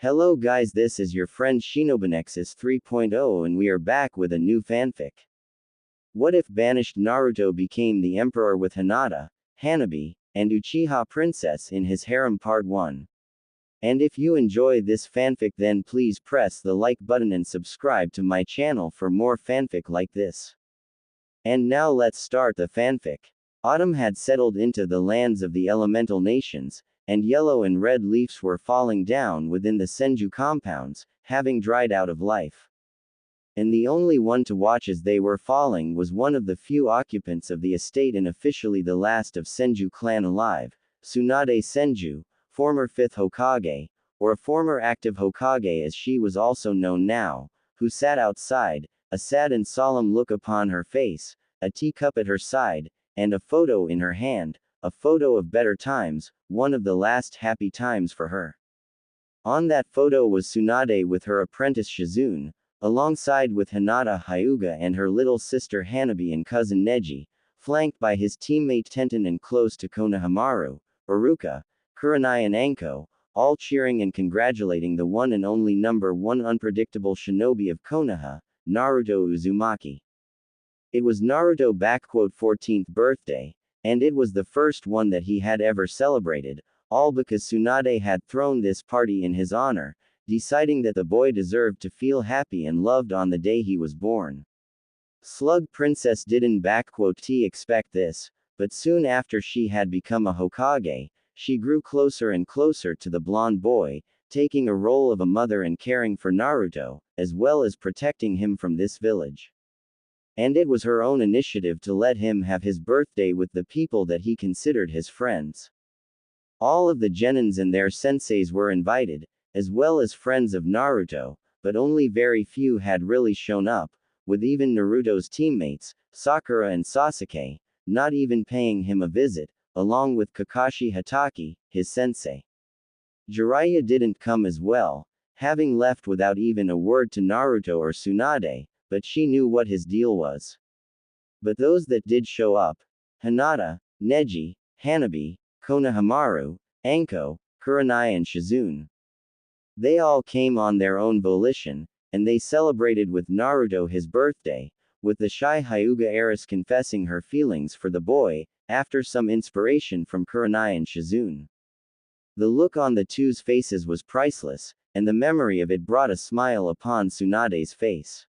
Hello guys, this is your friend Shinobinexus 3.0 and we are back with a new fanfic. What if banished Naruto became the emperor with Hinata, Hanabi, and Uchiha princess in his harem part 1? And if you enjoy this fanfic then please press the like button and subscribe to my channel for more fanfic like this. And now let's start the fanfic. Autumn had settled into the lands of the elemental nations, and yellow and red leaves were falling down within the Senju compounds, having dried out of life. And the only one to watch as they were falling was one of the few occupants of the estate and officially the last of Senju clan alive, Tsunade Senju, former 5th Hokage, or a former active Hokage as she was also known now, who sat outside, a sad and solemn look upon her face, a teacup at her side, and a photo in her hand, a photo of better times, one of the last happy times for her. On that photo was Tsunade with her apprentice Shizune, alongside with Hinata Hyuga and her little sister Hanabi and cousin Neji, flanked by his teammate Tenten and close to Konohamaru, Iruka, Kurenai and Anko, all cheering and congratulating the one and only number 1 unpredictable shinobi of Konoha, Naruto Uzumaki. It was Naruto's 14th birthday, and it was the first one that he had ever celebrated, all because Tsunade had thrown this party in his honor, deciding that the boy deserved to feel happy and loved on the day he was born. Slug Princess didn't expect this, but soon after she had become a Hokage, she grew closer and closer to the blonde boy, taking a role of a mother and caring for Naruto, as well as protecting him from this village. And it was her own initiative to let him have his birthday with the people that he considered his friends. All of the genins and their senseis were invited, as well as friends of Naruto, but only very few had really shown up, with even Naruto's teammates, Sakura and Sasuke, not even paying him a visit, along with Kakashi Hatake, his sensei. Jiraiya didn't come as well, having left without even a word to Naruto or Tsunade, but she knew what his deal was. But those that did show up, Hinata, Neji, Hanabi, Konohamaru, Anko, Kurenai and Shizune. They all came on their own volition, and they celebrated with Naruto his birthday, with the shy Hyuga heiress confessing her feelings for the boy, after some inspiration from Kurenai and Shizune. The look on the two's faces was priceless, and the memory of it brought a smile upon Tsunade's face.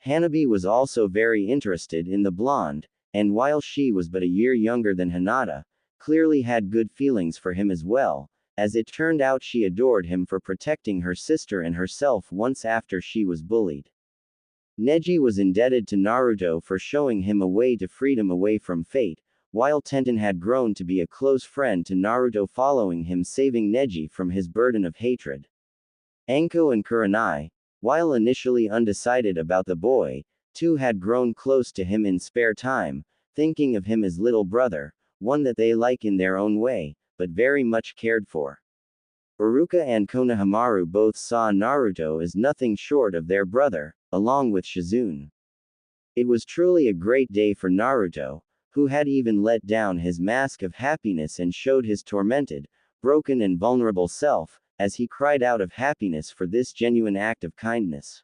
Hanabi was also very interested in the blonde, and while she was but a year younger than Hinata, clearly had good feelings for him as well, as it turned out she adored him for protecting her sister and herself once after she was bullied. Neji was indebted to Naruto for showing him a way to freedom away from fate, while Tenten had grown to be a close friend to Naruto following him saving Neji from his burden of hatred. Anko and Kurenai, while initially undecided about the boy, too had grown close to him in spare time, thinking of him as little brother, one that they like in their own way, but very much cared for. Iruka and Konohamaru both saw Naruto as nothing short of their brother, along with Shizune. It was truly a great day for Naruto, who had even let down his mask of happiness and showed his tormented, broken and vulnerable self, as he cried out of happiness for this genuine act of kindness.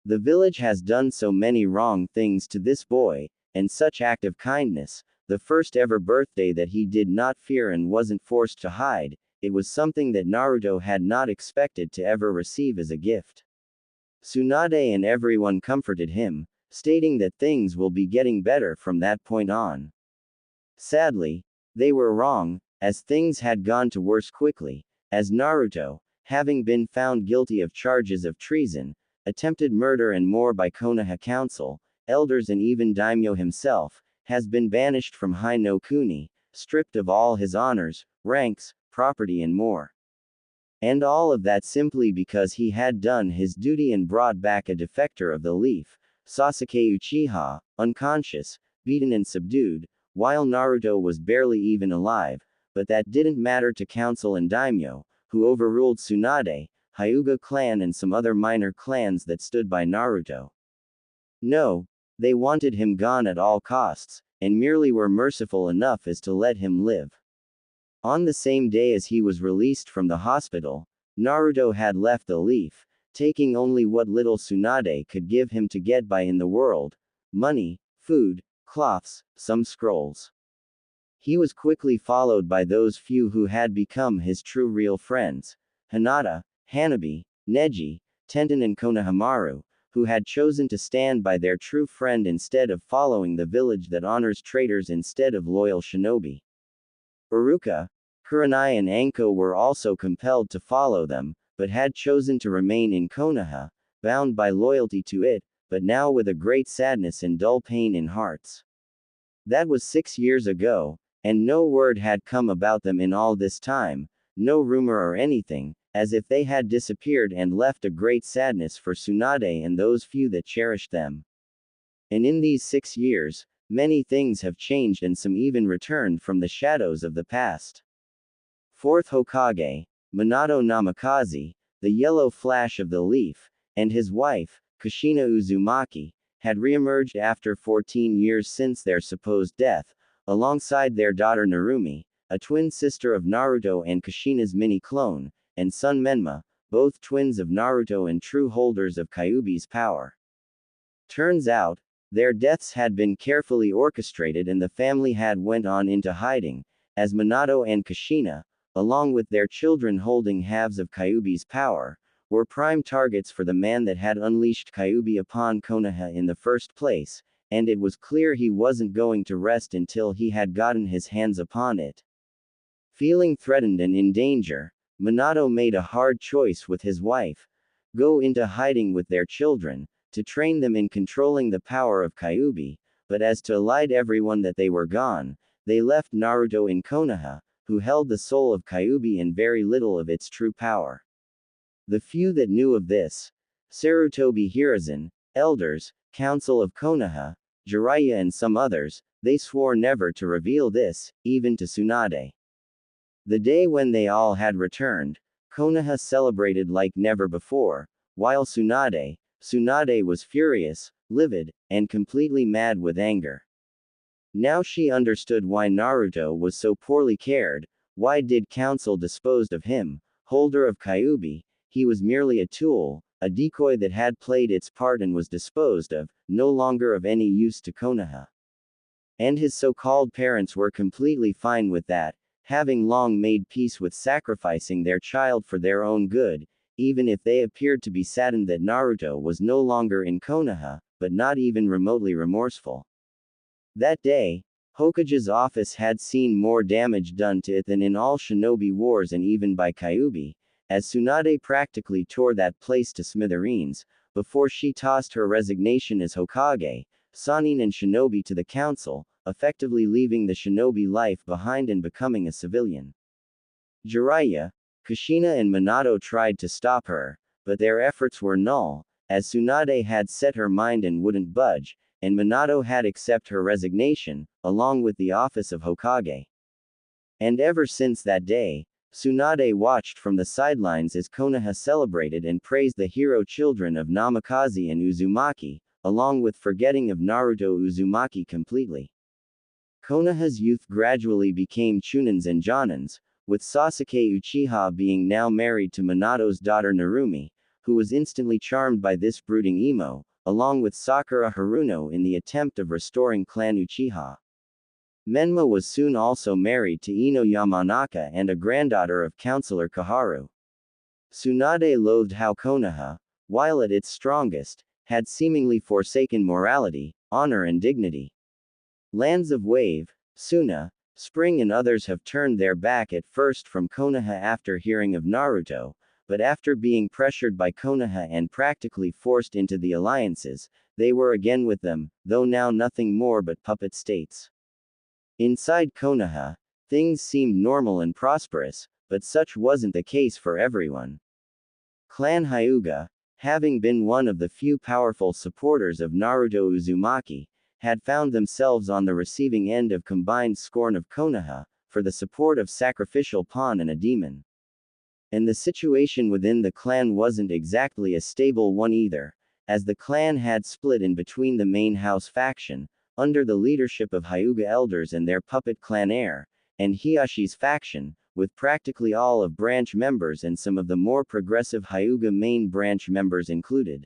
The village has done so many wrong things to this boy, and such act of kindness, the first ever birthday that he did not fear and wasn't forced to hide, it was something that Naruto had not expected to ever receive as a gift. Tsunade and everyone comforted him, stating that things will be getting better from that point on. Sadly, they were wrong, as things had gone to worse quickly, as Naruto, having been found guilty of charges of treason, attempted murder and more by Konoha Council, elders and even Daimyo himself, has been banished from Hai no Kuni, stripped of all his honors, ranks, property and more. And all of that simply because he had done his duty and brought back a defector of the leaf, Sasuke Uchiha, unconscious, beaten and subdued, while Naruto was barely even alive, but that didn't matter to Council and Daimyo, who overruled Tsunade, Hyuga clan and some other minor clans that stood by Naruto. No, they wanted him gone at all costs, and merely were merciful enough as to let him live. On the same day as he was released from the hospital, Naruto had left the leaf, taking only what little Tsunade could give him to get by in the world: money, food, cloths, some scrolls. He was quickly followed by those few who had become his true real friends: Hinata, Hanabi, Neji, Tenten and Konohamaru, who had chosen to stand by their true friend instead of following the village that honors traitors instead of loyal shinobi. Uruka, Kurenai and Anko were also compelled to follow them, but had chosen to remain in Konoha, bound by loyalty to it, but now with a great sadness and dull pain in hearts. That was 6 years ago, and no word had come about them in all this time, no rumor or anything, as if they had disappeared and left a great sadness for Tsunade and those few that cherished them. And in these 6 years, many things have changed and some even returned from the shadows of the past. Fourth Hokage, Minato Namikaze, the yellow flash of the leaf, and his wife, Kushina Uzumaki, had reemerged after 14 years since their supposed death, alongside their daughter Narumi, a twin sister of Naruto and Kushina's mini-clone, and son Menma, both twins of Naruto and true holders of Kyuubi's power. Turns out, their deaths had been carefully orchestrated and the family had went on into hiding, as Minato and Kushina, along with their children holding halves of Kyuubi's power, were prime targets for the man that had unleashed Kyuubi upon Konoha in the first place, and it was clear he wasn't going to rest until he had gotten his hands upon it. Feeling threatened and in danger, Minato made a hard choice with his wife: go into hiding with their children, to train them in controlling the power of Kyuubi, but as to lied everyone that they were gone, they left Naruto in Konoha, who held the soul of Kyuubi and very little of its true power. The few that knew of this, Sarutobi Hiruzen, elders, council of Konoha, Jiraiya and some others, they swore never to reveal this, even to Tsunade. The day when they all had returned, Konoha celebrated like never before, while Tsunade was furious, livid, and completely mad with anger. Now she understood why Naruto was so poorly cared. Why did council disposed of him, holder of Kyuubi? He was merely a tool, a decoy that had played its part and was disposed of, no longer of any use to Konoha. And his so-called parents were completely fine with that, having long made peace with sacrificing their child for their own good, even if they appeared to be saddened that Naruto was no longer in Konoha, but not even remotely remorseful. That day, Hokage's office had seen more damage done to it than in all shinobi wars and even by Kyuubi, as Tsunade practically tore that place to smithereens, before she tossed her resignation as Hokage, Sannin and shinobi to the council, effectively leaving the shinobi life behind and becoming a civilian. Jiraiya, Kushina and Minato tried to stop her, but their efforts were null, as Tsunade had set her mind and wouldn't budge, and Minato had accepted her resignation, along with the office of Hokage. And ever since that day, Tsunade watched from the sidelines as Konoha celebrated and praised the hero children of Namikaze and Uzumaki, along with forgetting of Naruto Uzumaki completely. Konoha's youth gradually became Chunins and Jonins, with Sasuke Uchiha being now married to Minato's daughter Narumi, who was instantly charmed by this brooding emo, along with Sakura Haruno in the attempt of restoring clan Uchiha. Menma was soon also married to Ino Yamanaka and a granddaughter of Councillor Kaharu. Tsunade loathed how Konoha, while at its strongest, had seemingly forsaken morality, honor and dignity. Lands of Wave, Suna, Spring and others have turned their back at first from Konoha after hearing of Naruto, but after being pressured by Konoha and practically forced into the alliances, they were again with them, though now nothing more but puppet states. Inside Konoha, things seemed normal and prosperous, but such wasn't the case for everyone. Clan Hyuga, having been one of the few powerful supporters of Naruto Uzumaki, had found themselves on the receiving end of combined scorn of Konoha, for the support of sacrificial pawn and a demon. And the situation within the clan wasn't exactly a stable one either, as the clan had split in between the main house faction, under the leadership of Hyuga elders and their puppet clan heir, and Hiyashi's faction, with practically all of branch members and some of the more progressive Hyuga main branch members included.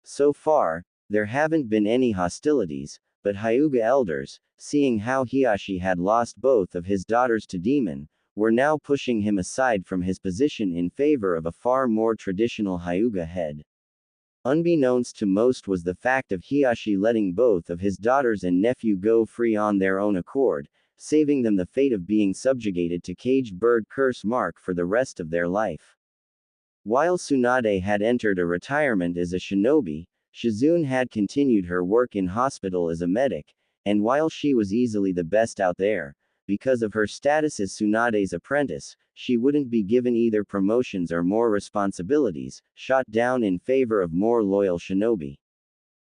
So far, there haven't been any hostilities, but Hyuga elders, seeing how Hiashi had lost both of his daughters to demon, were now pushing him aside from his position in favor of a far more traditional Hyuga head. Unbeknownst to most was the fact of Hiashi letting both of his daughters and nephew go free on their own accord, saving them the fate of being subjugated to caged bird curse mark for the rest of their life. While Tsunade had entered a retirement as a shinobi, Shizune had continued her work in hospital as a medic, and while she was easily the best out there, because of her status as Tsunade's apprentice, she wouldn't be given either promotions or more responsibilities, shot down in favor of more loyal shinobi.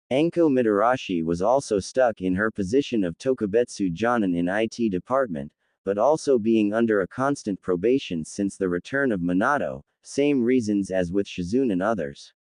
Anko Mitarashi was also stuck in her position of Tokubetsu Jonin in IT department, but also being under a constant probation since the return of Minato, same reasons as with Shizune and others.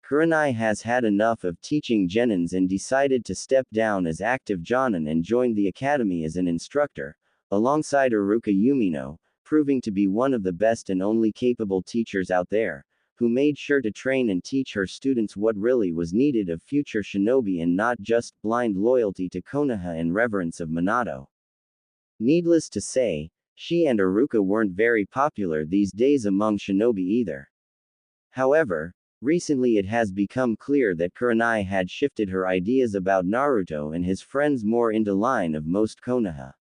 Kurenai has had enough of teaching genins and decided to step down as active jonin and joined the academy as an instructor, alongside Iruka Yumino, proving to be one of the best and only capable teachers out there, who made sure to train and teach her students what really was needed of future shinobi and not just blind loyalty to Konoha and reverence of Minato. Needless to say, she and Iruka weren't very popular these days among shinobi either. However, recently it has become clear that Kurenai had shifted her ideas about Naruto and his friends more into line of most Konoha.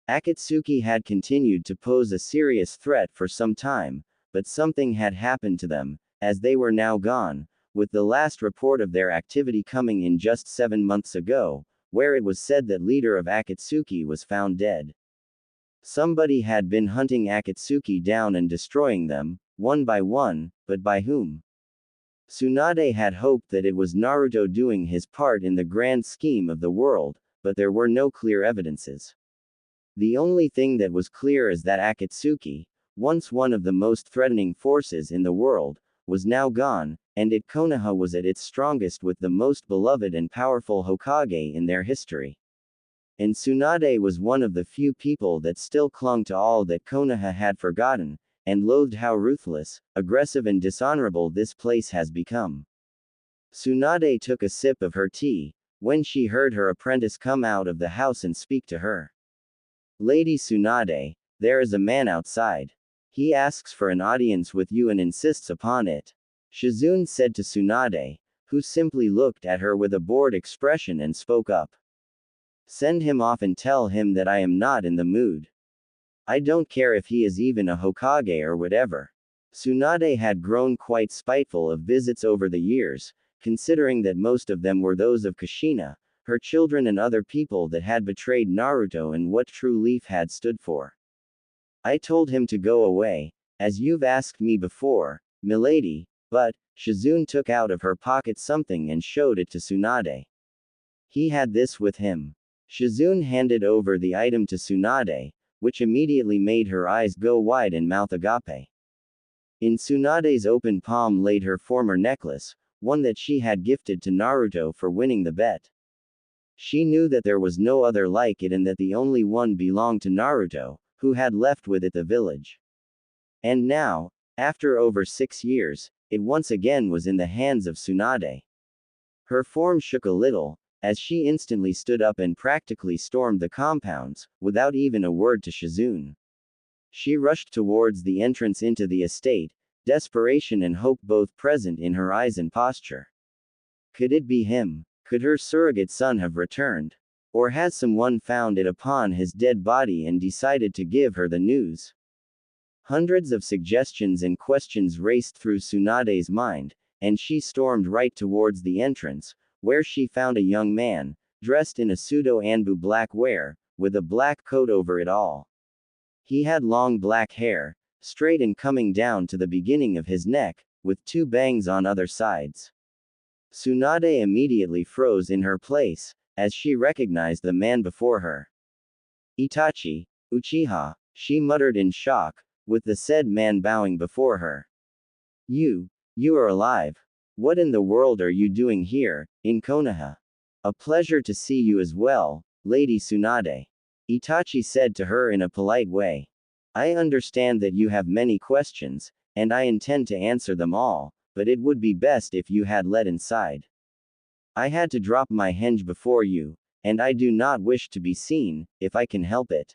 Akatsuki had continued to pose a serious threat for some time, but something had happened to them, as they were now gone, with the last report of their activity coming in just 7 months ago, where it was said that leader of Akatsuki was found dead. Somebody had been hunting Akatsuki down and destroying them, one by one, but by whom? Tsunade had hoped that it was Naruto doing his part in the grand scheme of the world, but there were no clear evidences. The only thing that was clear is that Akatsuki, once one of the most threatening forces in the world, was now gone, and Konoha was at its strongest with the most beloved and powerful Hokage in their history. And Tsunade was one of the few people that still clung to all that Konoha had forgotten, and loathed how ruthless, aggressive and dishonorable this place has become. Tsunade took a sip of her tea, when she heard her apprentice come out of the house and speak to her. Lady Tsunade, there is a man outside. He asks for an audience with you and insists upon it. Shizune said to Tsunade, who simply looked at her with a bored expression and spoke up. Send him off and tell him that I am not in the mood. I don't care if he is even a Hokage or whatever. Tsunade had grown quite spiteful of visits over the years, considering that most of them were those of Kushina, her children and other people that had betrayed Naruto and what True Leaf had stood for. I told him to go away, as you've asked me before, milady, but, Shizune took out of her pocket something and showed it to Tsunade. He had this with him. Shizune handed over the item to Tsunade, which immediately made her eyes go wide and mouth agape. In Tsunade's open palm laid her former necklace, one that she had gifted to Naruto for winning the bet. She knew that there was no other like it and that the only one belonged to Naruto, who had left with it the village. And now, after over 6 years, it once again was in the hands of Tsunade. Her form shook a little, as she instantly stood up and practically stormed the compounds, without even a word to Shizune. She rushed towards the entrance into the estate, desperation and hope both present in her eyes and posture. Could it be him? Could her surrogate son have returned? Or has someone found it upon his dead body and decided to give her the news? Hundreds of suggestions and questions raced through Tsunade's mind, and she stormed right towards the entrance, where she found a young man, dressed in a pseudo-Anbu black wear, with a black coat over it all. He had long black hair, straight and coming down to the beginning of his neck, with 2 bangs on other sides. Tsunade immediately froze in her place, as she recognized the man before her. Itachi, Uchiha, she muttered in shock, with the said man bowing before her. You are alive. What in the world are you doing here, in Konoha? A pleasure to see you as well, Lady Tsunade. Itachi said to her in a polite way. I understand that you have many questions, and I intend to answer them all, but it would be best if you had let inside. I had to drop my henge before you, and I do not wish to be seen, if I can help it.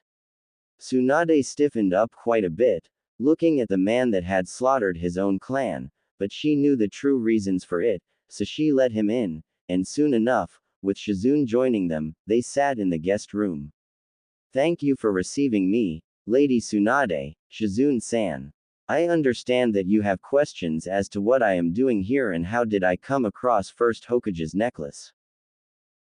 Tsunade stiffened up quite a bit, looking at the man that had slaughtered his own clan, but she knew the true reasons for it, so she let him in, and soon enough, with Shizune joining them, they sat in the guest room. Thank you for receiving me, Lady Tsunade, Shizune-san. I understand that you have questions as to what I am doing here and how did I come across First Hokage's necklace.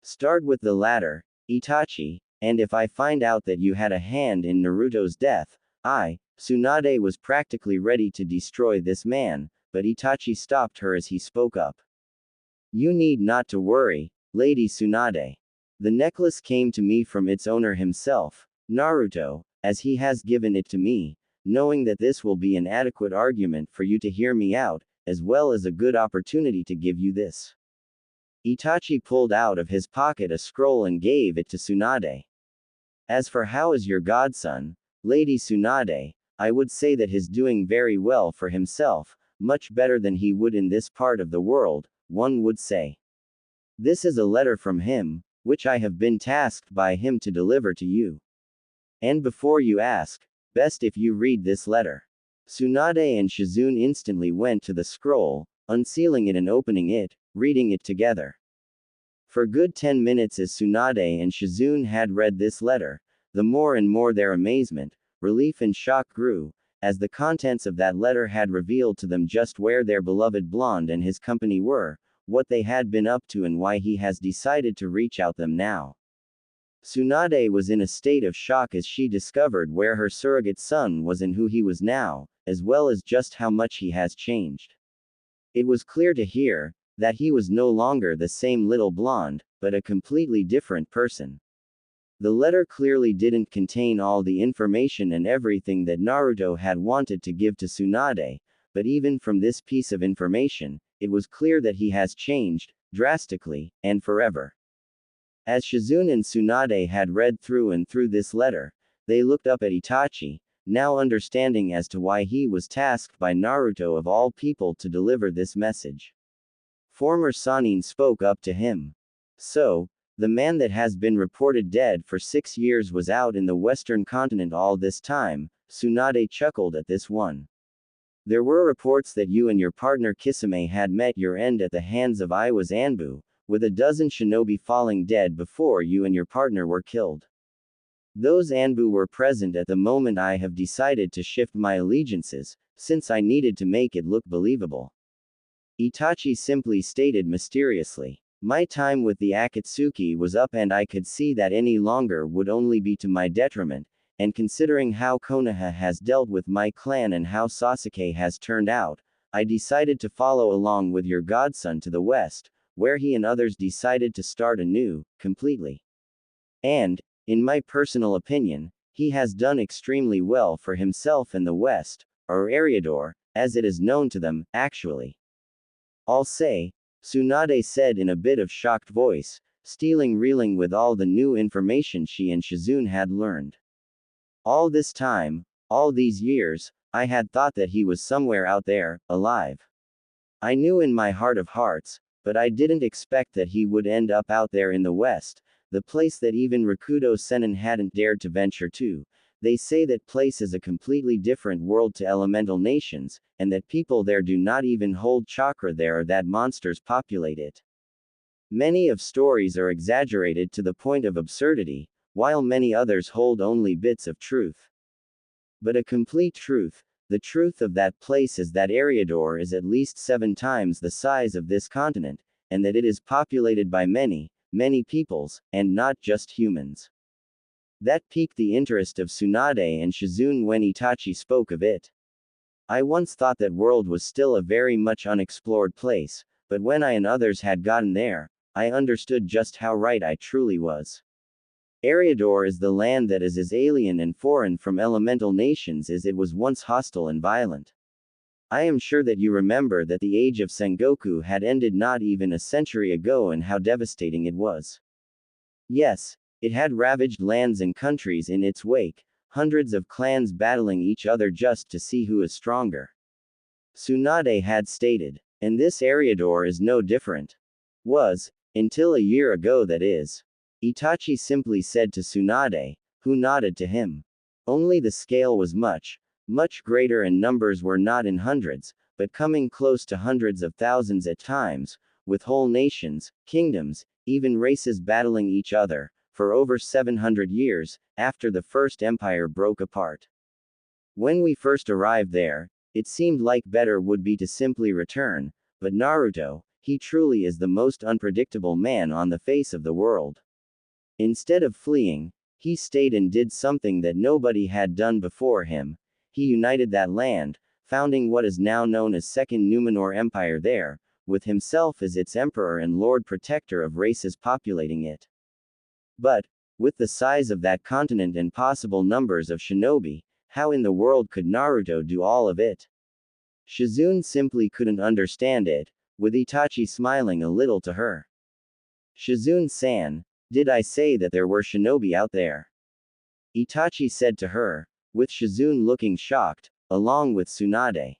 Start with the latter, Itachi, and if I find out that you had a hand in Naruto's death, Tsunade was practically ready to destroy this man, but Itachi stopped her as he spoke up. You need not to worry, Lady Tsunade. The necklace came to me from its owner himself, Naruto, as he has given it to me, knowing that this will be an adequate argument for you to hear me out, as well as a good opportunity to give you this. Itachi pulled out of his pocket a scroll and gave it to Tsunade. As for how is your godson, Lady Tsunade, I would say that he's doing very well for himself, much better than he would in this part of the world, one would say. This is a letter from him, which I have been tasked by him to deliver to you. And before you ask, best if you read this letter. Tsunade and Shizune instantly went to the scroll, unsealing it and opening it, reading it together. For good 10 minutes as Tsunade and Shizune had read this letter, the more and more their amazement, relief and shock grew, as the contents of that letter had revealed to them just where their beloved blonde and his company were, what they had been up to and why he has decided to reach out them now. Tsunade was in a state of shock as she discovered where her surrogate son was and who he was now, as well as just how much he has changed. It was clear to hear that he was no longer the same little blonde, but a completely different person. The letter clearly didn't contain all the information and everything that Naruto had wanted to give to Tsunade, but even from this piece of information, it was clear that he has changed, drastically, and forever. As Shizune and Tsunade had read through and through this letter, they looked up at Itachi, now understanding as to why he was tasked by Naruto of all people to deliver this message. Former Sannin spoke up to him. So, the man that has been reported dead for 6 years was out in the western continent all this time, Tsunade chuckled at this one. There were reports that you and your partner Kisame had met your end at the hands of Iwa's Anbu, with a dozen shinobi falling dead before you and your partner were killed. Those Anbu were present at the moment I have decided to shift my allegiances, since I needed to make it look believable. Itachi simply stated mysteriously. My time with the Akatsuki was up and I could see that any longer would only be to my detriment, and considering how Konoha has dealt with my clan and how Sasuke has turned out, I decided to follow along with your godson to the west, where he and others decided to start anew, completely. And, in my personal opinion, he has done extremely well for himself and the West, or Eriador, as it is known to them, actually. I'll say, Tsunade said in a bit of shocked voice, reeling with all the new information she and Shizune had learned. All this time, all these years, I had thought that he was somewhere out there, alive. I knew in my heart of hearts, but I didn't expect that he would end up out there in the West, the place that even Rakudo Sennin hadn't dared to venture to. They say that place is a completely different world to elemental nations, and that people there do not even hold chakra there or that monsters populate it. Many of stories are exaggerated to the point of absurdity, while many others hold only bits of truth. But a complete truth, the truth of that place is that Eriador is at least 7 times the size of this continent, and that it is populated by many, many peoples, and not just humans. That piqued the interest of Tsunade and Shizune when Itachi spoke of it. I once thought that world was still a very much unexplored place, but when I and others had gotten there, I understood just how right I truly was. Eriador is the land that is as alien and foreign from elemental nations as it was once hostile and violent. I am sure that you remember that the age of Sengoku had ended not even a century ago and how devastating it was. Yes, it had ravaged lands and countries in its wake, hundreds of clans battling each other just to see who is stronger. Tsunade had stated. And this Eriador is no different. Was, until a year ago that is. Itachi simply said to Tsunade, who nodded to him. Only the scale was much, much greater and numbers were not in hundreds, but coming close to hundreds of thousands at times, with whole nations, kingdoms, even races battling each other, for over 700 years, after the First Empire broke apart. When we first arrived there, it seemed like better would be to simply return, but Naruto, he truly is the most unpredictable man on the face of the world. Instead of fleeing, he stayed and did something that nobody had done before him. He united that land, founding what is now known as Second Numenor Empire there, with himself as its emperor and lord protector of races populating it. But, with the size of that continent and possible numbers of shinobi, how in the world could Naruto do all of it? Shizune simply couldn't understand it, with Itachi smiling a little to her. Shizune-san, did I say that there were shinobi out there? Itachi said to her, with Shizune looking shocked, along with Tsunade.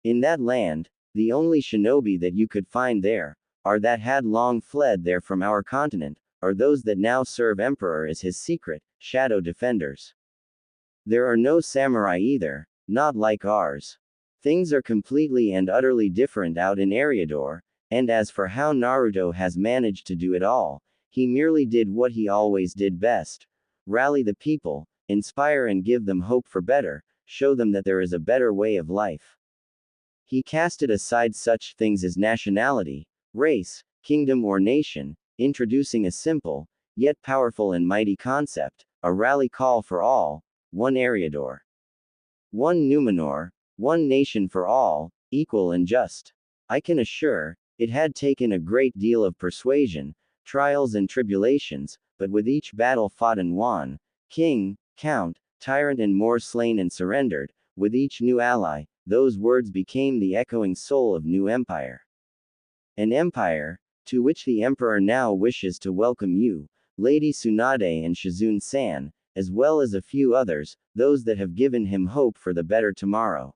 In that land, the only shinobi that you could find there, are that had long fled there from our continent, are those that now serve Emperor as his secret, shadow defenders. There are no samurai either, not like ours. Things are completely and utterly different out in Eriador, and as for how Naruto has managed to do it all, he merely did what he always did best. Rally the people, inspire and give them hope for better, show them that there is a better way of life. He casted aside such things as nationality, race, kingdom or nation, introducing a simple, yet powerful and mighty concept, a rally call for all, one Eriador. One Numenor, one nation for all, equal and just. I can assure, it had taken a great deal of persuasion, trials and tribulations, but with each battle fought and won, king, count, tyrant and more slain and surrendered, with each new ally, those words became the echoing soul of new empire. An empire, to which the emperor now wishes to welcome you, Lady Tsunade and Shizune-san, as well as a few others, those that have given him hope for the better tomorrow.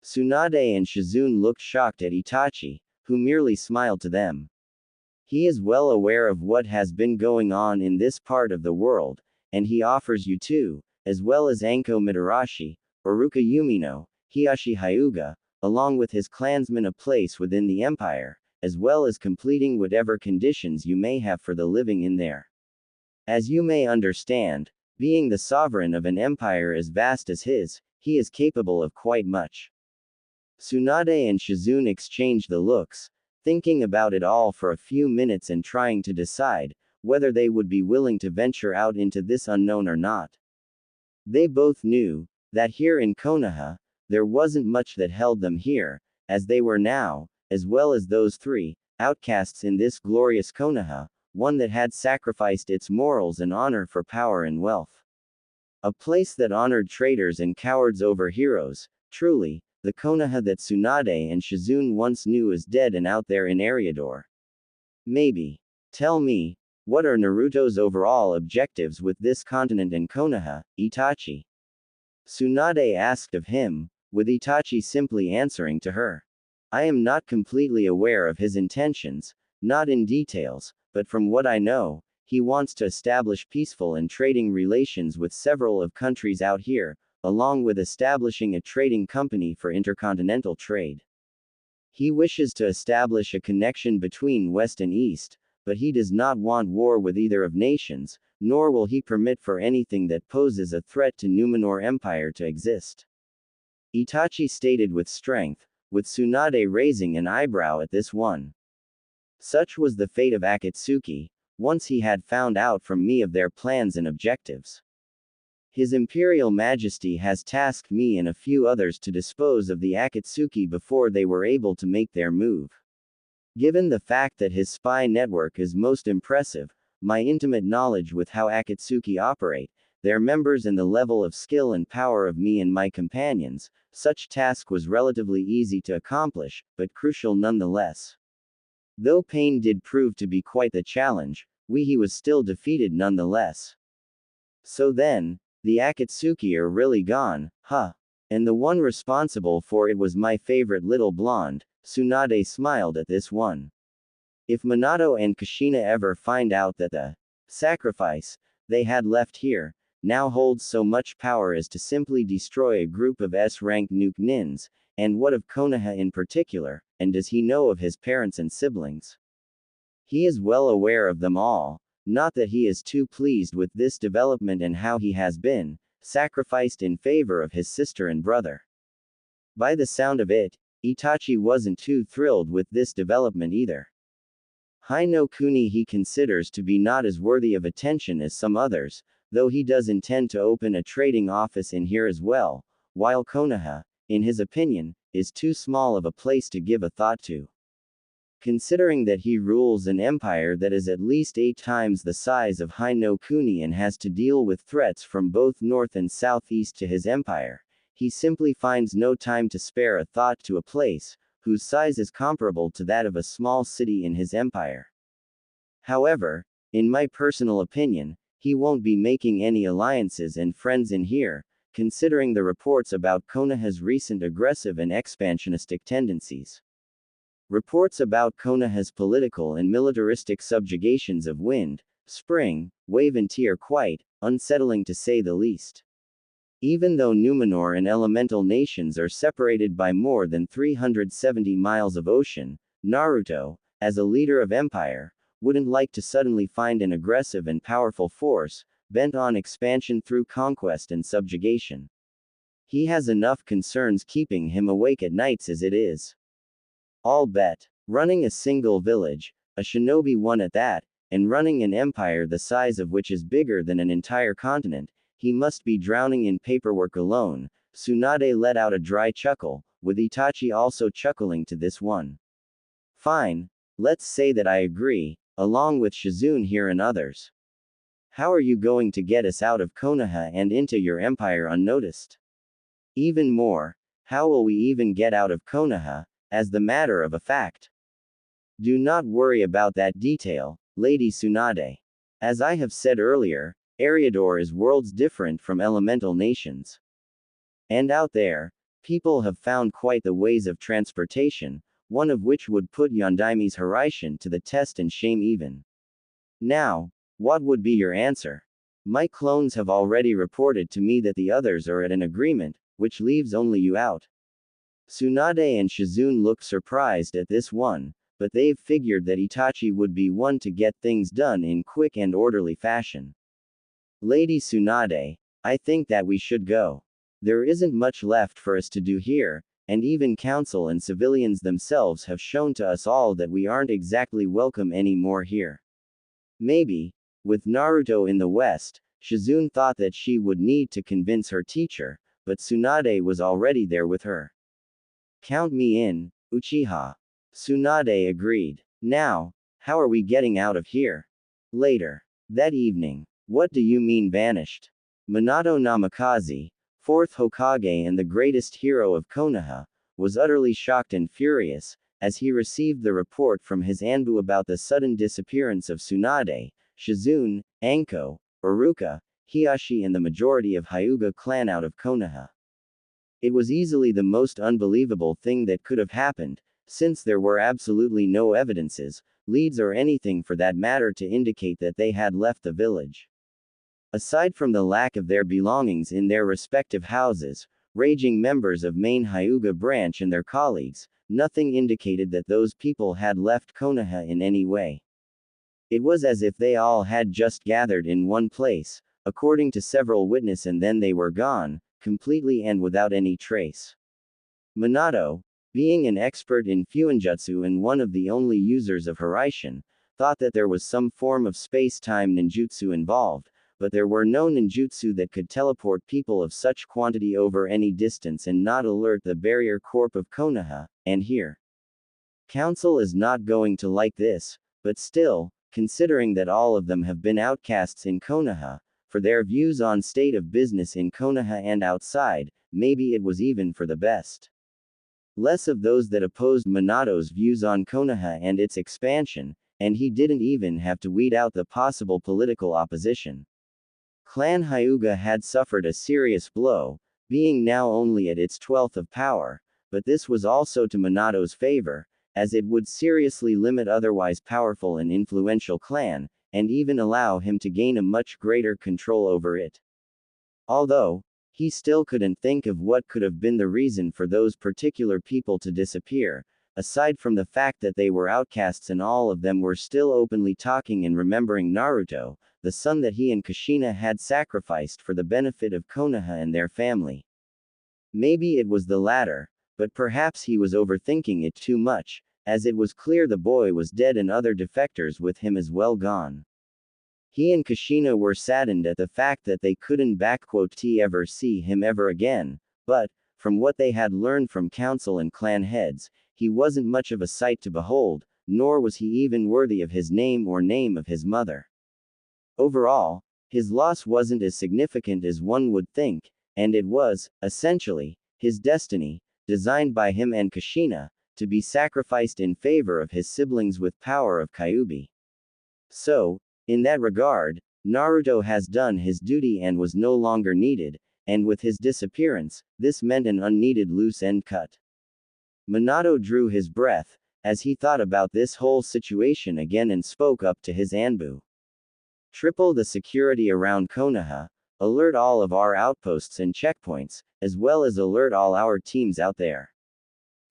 Tsunade and Shizune looked shocked at Itachi, who merely smiled to them. He is well aware of what has been going on in this part of the world, and he offers you too, as well as Anko Mitarashi, Uruka Yumino, Hiashi Hyuga, along with his clansmen a place within the empire, as well as completing whatever conditions you may have for the living in there. As you may understand, being the sovereign of an empire as vast as his, he is capable of quite much. Tsunade and Shizune exchanged the looks, thinking about it all for a few minutes and trying to decide whether they would be willing to venture out into this unknown or not. They both knew that here in Konoha, there wasn't much that held them here, as they were now, as well as those three outcasts in this glorious Konoha, one that had sacrificed its morals and honor for power and wealth. A place that honored traitors and cowards over heroes, truly, the Konoha that Tsunade and Shizune once knew is dead and out there in Eriador. Maybe. Tell me, what are Naruto's overall objectives with this continent and Konoha, Itachi? Tsunade asked of him, with Itachi simply answering to her. I am not completely aware of his intentions, not in details, but from what I know, he wants to establish peaceful and trading relations with several of countries out here, along with establishing a trading company for intercontinental trade. He wishes to establish a connection between West and East, but he does not want war with either of nations, nor will he permit for anything that poses a threat to Numenor Empire to exist. Itachi stated with strength, with Tsunade raising an eyebrow at this one. Such was the fate of Akatsuki, once he had found out from me of their plans and objectives. His Imperial Majesty has tasked me and a few others to dispose of the Akatsuki before they were able to make their move. Given the fact that his spy network is most impressive, my intimate knowledge with how Akatsuki operate, their members and the level of skill and power of me and my companions, such task was relatively easy to accomplish, but crucial nonetheless. Though pain did prove to be quite the challenge, he was still defeated nonetheless. So then, The Akatsuki are really gone, huh? And the one responsible for it was my favorite little blonde. Tsunade smiled at this one. If Minato and Kushina ever find out that the sacrifice they had left here now holds so much power as to simply destroy a group of S-rank nuke nins, and what of Konoha in particular, and does he know of his parents and siblings? He is well aware of them all, not that he is too pleased with this development and how he has been sacrificed in favor of his sister and brother. By the sound of it, Itachi wasn't too thrilled with this development either. Hai no Kuni he considers to be not as worthy of attention as some others, though he does intend to open a trading office in here as well, while Konoha, in his opinion, is too small of a place to give a thought to. Considering that he rules an empire that is at least 8 times the size of Hai no Kuni and has to deal with threats from both north and southeast to his empire, he simply finds no time to spare a thought to a place whose size is comparable to that of a small city in his empire. However, in my personal opinion, he won't be making any alliances and friends in here, considering the reports about Konoha's recent aggressive and expansionistic tendencies. Reports about Konoha's political and militaristic subjugations of Wind, Spring, Wave and Tea are quite unsettling to say the least. Even though Numenor and elemental nations are separated by more than 370 miles of ocean, Naruto, as a leader of empire, wouldn't like to suddenly find an aggressive and powerful force, bent on expansion through conquest and subjugation. He has enough concerns keeping him awake at nights as it is. I'll bet. Running a single village, a shinobi one at that, and running an empire the size of which is bigger than an entire continent, he must be drowning in paperwork alone. Tsunade let out a dry chuckle, with Itachi also chuckling to this one. Fine. Let's say that I agree, along with Shizune here and others. How are you going to get us out of Konoha and into your empire unnoticed? Even more, how will we even get out of Konoha, as the matter of a fact? Do not worry about that detail, Lady Tsunade. As I have said earlier, Eriador is worlds different from elemental nations. And out there, people have found quite the ways of transportation, one of which would put Yondaime's Hiraishin to the test and shame even. Now, what would be your answer? My clones have already reported to me that the others are at an agreement, which leaves only you out. Tsunade and Shizune look surprised at this one, but they've figured that Itachi would be one to get things done in quick and orderly fashion. Lady Tsunade, I think that we should go. There isn't much left for us to do here, and even council and civilians themselves have shown to us all that we aren't exactly welcome anymore here. Maybe, with Naruto in the west, Shizune thought that she would need to convince her teacher, but Tsunade was already there with her. Count me in, Uchiha. Tsunade agreed. Now, how are we getting out of here? Later. That evening. What do you mean banished? Minato Namikaze, 4th Hokage and the greatest hero of Konoha, was utterly shocked and furious, as he received the report from his Anbu about the sudden disappearance of Tsunade, Shizune, Anko, Iruka, Hiashi and the majority of Hyuga clan out of Konoha. It was easily the most unbelievable thing that could have happened, since there were absolutely no evidences, leads or anything for that matter to indicate that they had left the village. Aside from the lack of their belongings in their respective houses, raging members of main Hyuga branch and their colleagues, nothing indicated that those people had left Konoha in any way. It was as if they all had just gathered in one place, according to several witnesses, and then they were gone, completely and without any trace. Minato, being an expert in Fuinjutsu and one of the only users of Hiraishin, thought that there was some form of space-time ninjutsu involved, but there were no ninjutsu that could teleport people of such quantity over any distance and not alert the barrier corp of Konoha, and here. Council is not going to like this, but still, considering that all of them have been outcasts in Konoha, for their views on state of business in Konoha and outside, maybe it was even for the best. Less of those that opposed Minato's views on Konoha and its expansion, and he didn't even have to weed out the possible political opposition. Clan Hyuga had suffered a serious blow, being now only at its 12th of power, but this was also to Minato's favor, as it would seriously limit otherwise powerful and influential clan, and even allow him to gain a much greater control over it. Although, he still couldn't think of what could have been the reason for those particular people to disappear, aside from the fact that they were outcasts and all of them were still openly talking and remembering Naruto, the son that he and Kushina had sacrificed for the benefit of Konoha and their family. Maybe it was the latter, but perhaps he was overthinking it too much, as it was clear the boy was dead and other defectors with him as well gone. He and Kushina were saddened at the fact that they couldn't ever see him ever again, but, from what they had learned from council and clan heads, he wasn't much of a sight to behold, nor was he even worthy of his name or name of his mother. Overall, his loss wasn't as significant as one would think, and it was, essentially, his destiny, designed by him and Kushina, to be sacrificed in favor of his siblings with power of Kyuubi. So, in that regard, Naruto has done his duty and was no longer needed, and with his disappearance, this meant an unneeded loose end cut. Minato drew his breath, as he thought about this whole situation again and spoke up to his Anbu. Triple the security around Konoha, alert all of our outposts and checkpoints, as well as alert all our teams out there.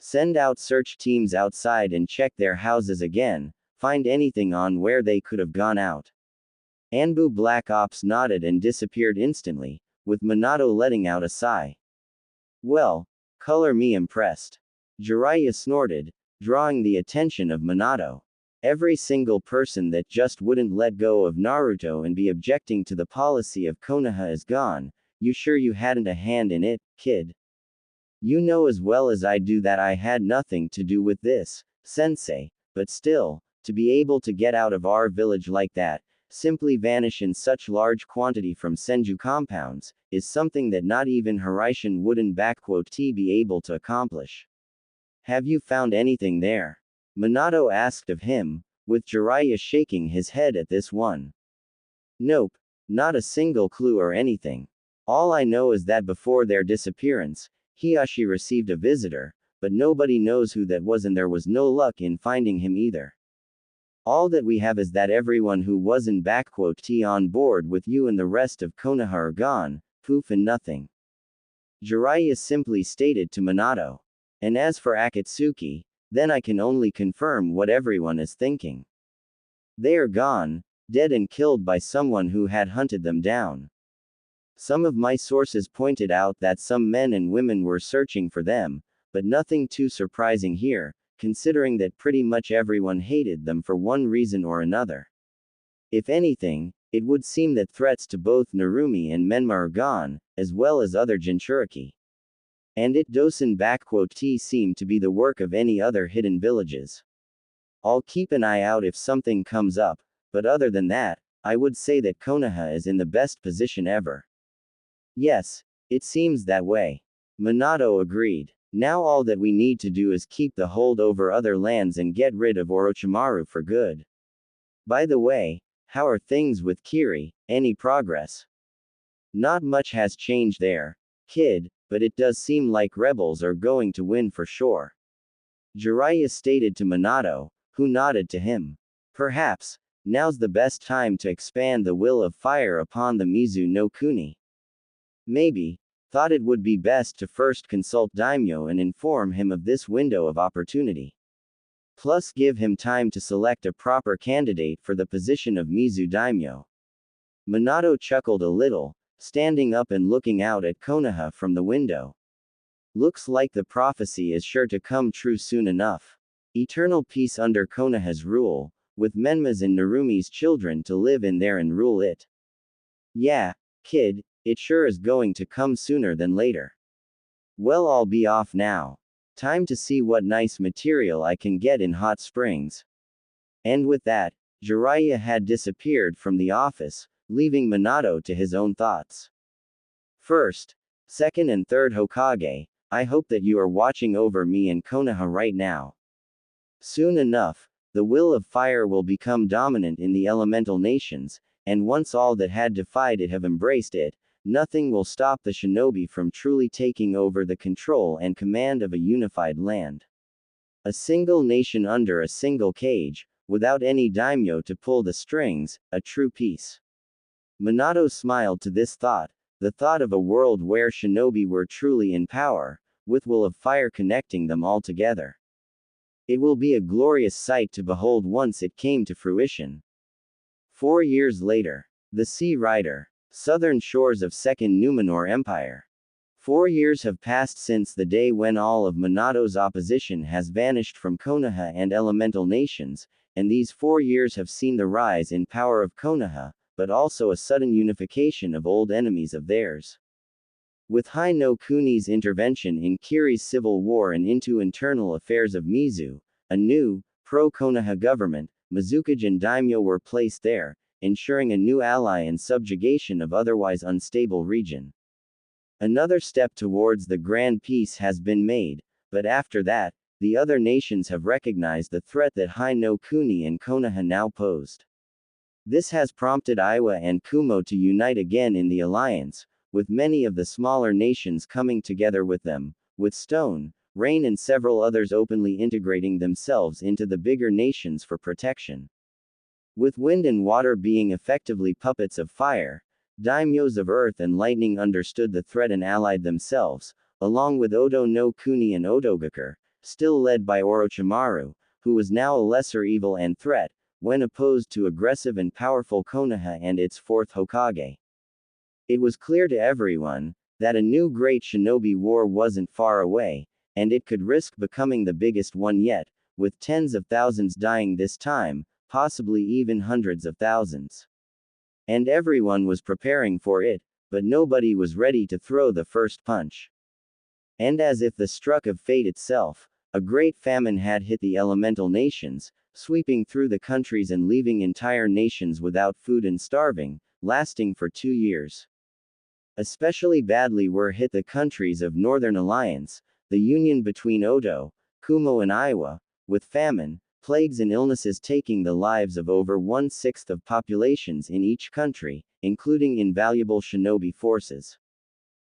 Send out search teams outside and check their houses again, find anything on where they could have gone out. Anbu Black Ops nodded and disappeared instantly, with Minato letting out a sigh. Well, color me impressed. Jiraiya snorted, drawing the attention of Minato. Every single person that just wouldn't let go of Naruto and be objecting to the policy of Konoha is gone. You sure you hadn't a hand in it, kid? You know as well as I do that I had nothing to do with this, sensei, but still, to be able to get out of our village like that, simply vanish in such large quantity from Senju compounds, is something that not even Hiraishin wouldn't be able to accomplish. Have you found anything there? Minato asked of him, with Jiraiya shaking his head at this one. Nope, not a single clue or anything. All I know is that before their disappearance, Hiyashi received a visitor, but nobody knows who that was and there was no luck in finding him either. All that we have is that everyone who wasn't on board with you and the rest of Konoha are gone, poof and nothing. Jiraiya simply stated to Minato. And as for Akatsuki, then I can only confirm what everyone is thinking. They are gone, dead and killed by someone who had hunted them down. Some of my sources pointed out that some men and women were searching for them, but nothing too surprising here, considering that pretty much everyone hated them for one reason or another. If anything, it would seem that threats to both Narumi and Menma are gone, as well as other Jinchuriki. And it doesn't seem to be the work of any other hidden villages. I'll keep an eye out if something comes up, but other than that, I would say that Konoha is in the best position ever. Yes, it seems that way. Minato agreed. Now all that we need to do is keep the hold over other lands and get rid of Orochimaru for good. By the way, how are things with Kiri, any progress? Not much has changed there, kid, but it does seem like rebels are going to win for sure. Jiraiya stated to Minato, who nodded to him. Perhaps, now's the best time to expand the will of fire upon the Mizu no Kuni. Maybe, thought it would be best to first consult Daimyo and inform him of this window of opportunity. Plus give him time to select a proper candidate for the position of Mizu Daimyo. Minato chuckled a little, standing up and looking out at Konoha from the window. Looks like the prophecy is sure to come true soon enough. Eternal peace under Konoha's rule, with Menma's and Narumi's children to live in there and rule it. Yeah, kid, it sure is going to come sooner than later. Well, I'll be off now. Time to see what nice material I can get in hot springs. And with that, Jiraiya had disappeared from the office, leaving Minato to his own thoughts. First, second and third Hokage, I hope that you are watching over me and Konoha right now. Soon enough, the will of fire will become dominant in the elemental nations, and once all that had defied it have embraced it, nothing will stop the shinobi from truly taking over the control and command of a unified land. A single nation under a single cage, without any daimyo to pull the strings, a true peace. Minato smiled to this thought, the thought of a world where shinobi were truly in power, with will of fire connecting them all together. It will be a glorious sight to behold once it came to fruition. 4 years later. The Sea Rider. Southern shores of Second Numenor Empire. 4 years have passed since the day when all of Minato's opposition has vanished from Konoha and elemental nations, and these 4 years have seen the rise in power of Konoha, but also a sudden unification of old enemies of theirs. With Hai no Kuni's intervention in Kiri's civil war and into internal affairs of Mizu, a new, pro-Konoha government, Mizukage daimyo were placed there, ensuring a new ally and subjugation of otherwise unstable region. Another step towards the grand peace has been made, but after that, the other nations have recognized the threat that Hai no Kuni and Konoha now posed. This has prompted Iwa and Kumo to unite again in the alliance, with many of the smaller nations coming together with them, with Stone, Rain and several others openly integrating themselves into the bigger nations for protection. With wind and water being effectively puppets of fire, daimyos of earth and lightning understood the threat and allied themselves, along with Odo no Kuni and Odogakure, still led by Orochimaru, who was now a lesser evil and threat, when opposed to aggressive and powerful Konoha and its fourth Hokage. It was clear to everyone that a new great shinobi war wasn't far away, and it could risk becoming the biggest one yet, with tens of thousands dying this time, possibly even hundreds of thousands. And everyone was preparing for it, but nobody was ready to throw the first punch. And as if the stroke of fate itself, a great famine had hit the elemental nations, sweeping through the countries and leaving entire nations without food and starving, lasting for 2 years. Especially badly were hit the countries of Northern Alliance, the union between Odo, Kumo and Iwa, with famine, plagues and illnesses taking the lives of over 1/6 of populations in each country, including invaluable shinobi forces.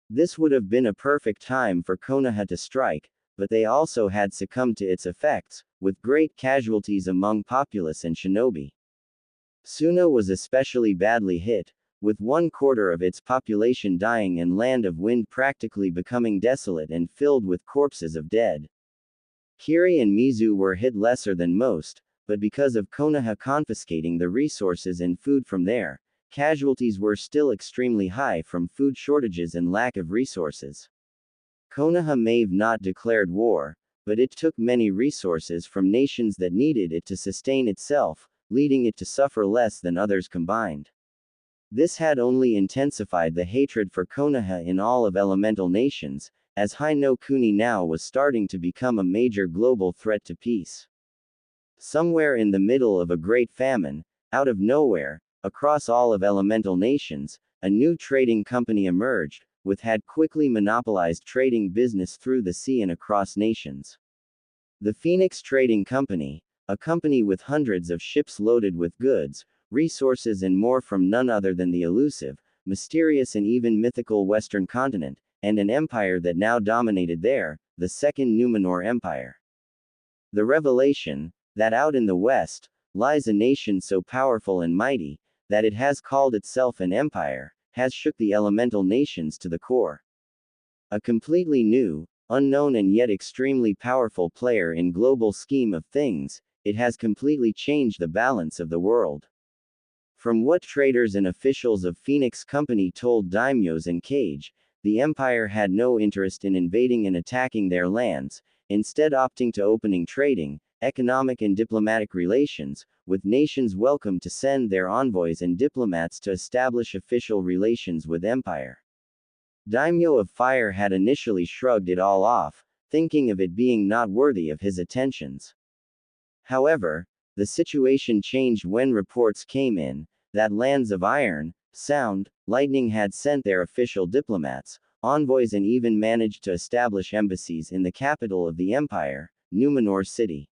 This would have been a perfect time for Konoha to strike, but they also had succumbed to its effects, with great casualties among populace and shinobi. Suno was especially badly hit, with 1/4 of its population dying and Land of Wind practically becoming desolate and filled with corpses of dead. Kiri and Mizu were hit lesser than most, but because of Konoha confiscating the resources and food from there, casualties were still extremely high from food shortages and lack of resources. Konoha may have not declared war, but it took many resources from nations that needed it to sustain itself, leading it to suffer less than others combined. This had only intensified the hatred for Konoha in all of elemental nations, as Hai no Kuni now was starting to become a major global threat to peace. Somewhere in the middle of a great famine, out of nowhere, across all of elemental nations, a new trading company emerged, which had quickly monopolized trading business through the sea and across nations. The Phoenix Trading Company, a company with hundreds of ships loaded with goods, resources and more from none other than the elusive, mysterious and even mythical Western continent, and an empire that now dominated there, the Second Numenor Empire. The revelation, that out in the west, lies a nation so powerful and mighty, that it has called itself an empire, has shook the elemental nations to the core. A completely new, unknown and yet extremely powerful player in global scheme of things, it has completely changed the balance of the world. From what traders and officials of Phoenix Company told daimyos and Cage, the empire had no interest in invading and attacking their lands, instead opting to opening trading, economic and diplomatic relations, with nations welcome to send their envoys and diplomats to establish official relations with empire. Daimyo of Fire had initially shrugged it all off, thinking of it being not worthy of his attentions. However, the situation changed when reports came in, that lands of Iron, Sound, Lightning had sent their official diplomats, envoys and even managed to establish embassies in the capital of the empire, Numenor City.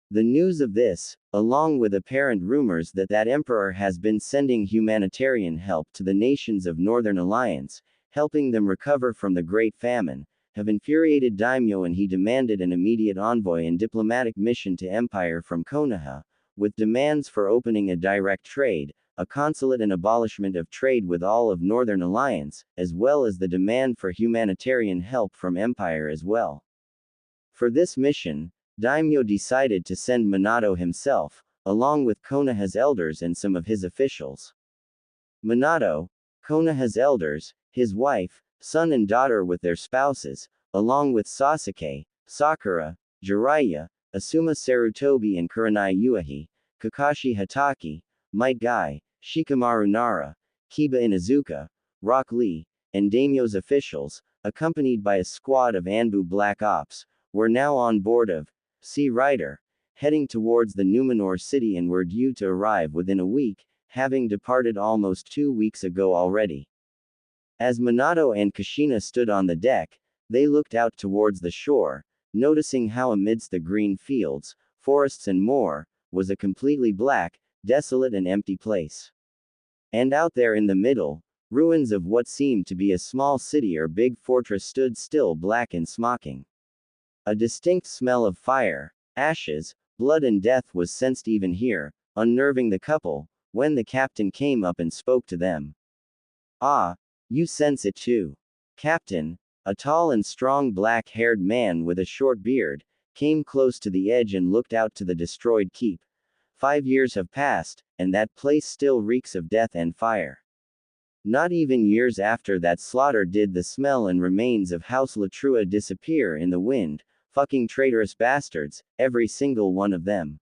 The news of this, along with apparent rumors that that emperor has been sending humanitarian help to the nations of Northern Alliance, helping them recover from the Great Famine, have infuriated Daimyo, and he demanded an immediate envoy and diplomatic mission to Empire from Konoha, with demands for opening a direct trade, a consulate, and abolishment of trade with all of Northern Alliance, as well as the demand for humanitarian help from Empire as well. For this mission, Daimyo decided to send Minato himself, along with Konoha's elders and some of his officials. Minato, Konoha's elders, his wife, son and daughter with their spouses, along with Sasuke, Sakura, Jiraiya, Asuma Sarutobi and Kurenai Uehi, Kakashi Hatake, Might Guy, Shikamaru Nara, Kiba Inuzuka, Rock Lee, and Daimyo's officials, accompanied by a squad of Anbu Black Ops, were now on board of Sea Rider, heading towards the Numenor city and were due to arrive within a week, having departed almost 2 weeks ago already. As Minato and Kushina stood on the deck, they looked out towards the shore, noticing how amidst the green fields, forests and more, was a completely black, desolate and empty place. And out there in the middle, ruins of what seemed to be a small city or big fortress stood still, black and smoking. A distinct smell of fire, ashes, blood and death was sensed even here, unnerving the couple, when the captain came up and spoke to them. "Ah, you sense it too." Captain, a tall and strong black-haired man with a short beard, came close to the edge and looked out to the destroyed keep. 5 years have passed, and that place still reeks of death and fire. Not even years after that slaughter did the smell and remains of House Latrua disappear in the wind. Fucking traitorous bastards, every single one of them.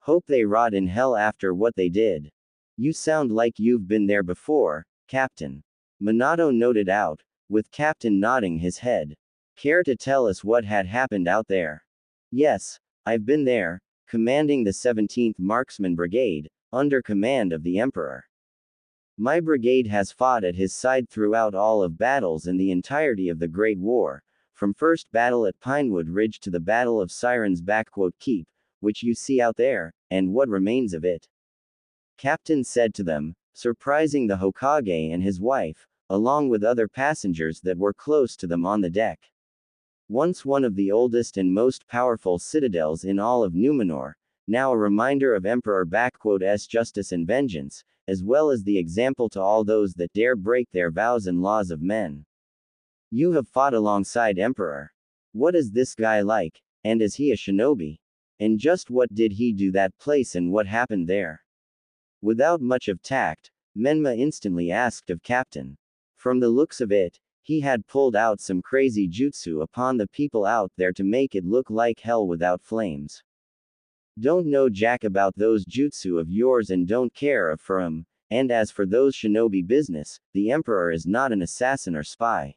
Hope they rot in hell after what they did. You sound like you've been there before, Captain. Minato noted out, with Captain nodding his head. Care to tell us what had happened out there? Yes, I've been there, commanding the 17th Marksman Brigade, under command of the Emperor. My brigade has fought at his side throughout all of battles in the entirety of the Great War, from first battle at Pinewood Ridge to the Battle of Sirens Keep, which you see out there, and what remains of it. Captain said to them, surprising the Hokage and his wife, along with other passengers that were close to them on the deck. Once one of the oldest and most powerful citadels in all of Numenor, now a reminder of Emperor S justice and vengeance, as well as the example to all those that dare break their vows and laws of men. You have fought alongside Emperor. What is this guy like, and is he a shinobi? And just what did he do that place and what happened there? Without much of tact, Menma instantly asked of Captain. From the looks of it, he had pulled out some crazy jutsu upon the people out there to make it look like hell without flames. Don't know jack about those jutsu of yours and don't care for 'em, and as for those shinobi business, the Emperor is not an assassin or spy.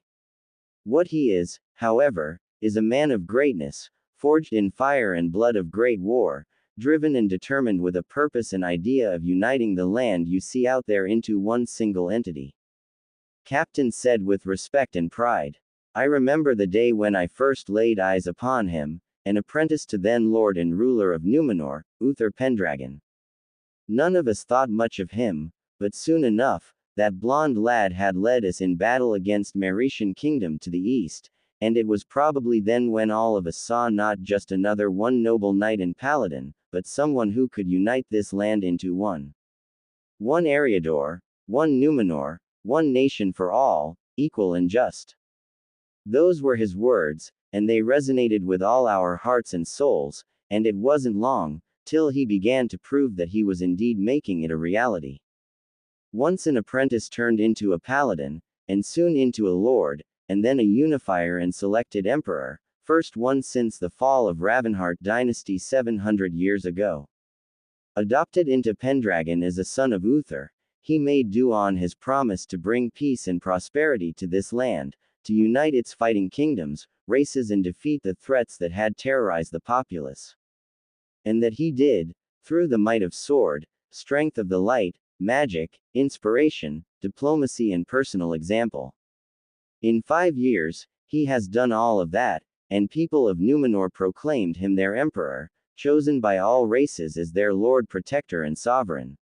What he is, however, is a man of greatness, forged in fire and blood of great war, driven and determined with a purpose and idea of uniting the land you see out there into one single entity. Captain said with respect and pride. I remember the day when I first laid eyes upon him, an apprentice to then Lord and ruler of Numenor, Uther Pendragon. None of us thought much of him, but soon enough, that blonde lad had led us in battle against Mauritian Kingdom to the east, and it was probably then when all of us saw not just another one noble knight and paladin, but someone who could unite this land into one. One Eriador, one Numenor, one nation for all, equal and just. Those were his words, and they resonated with all our hearts and souls, and it wasn't long, till he began to prove that he was indeed making it a reality. Once an apprentice turned into a paladin, and soon into a lord, and then a unifier and selected emperor, first one since the fall of Ravenheart dynasty 700 years ago. Adopted into Pendragon as a son of Uther, he made due on his promise to bring peace and prosperity to this land, to unite its fighting kingdoms, races and defeat the threats that had terrorized the populace. And that he did, through the might of sword, strength of the light, magic, inspiration, diplomacy and personal example. In 5 years, he has done all of that, and people of Numenor proclaimed him their emperor, chosen by all races as their lord protector and sovereign.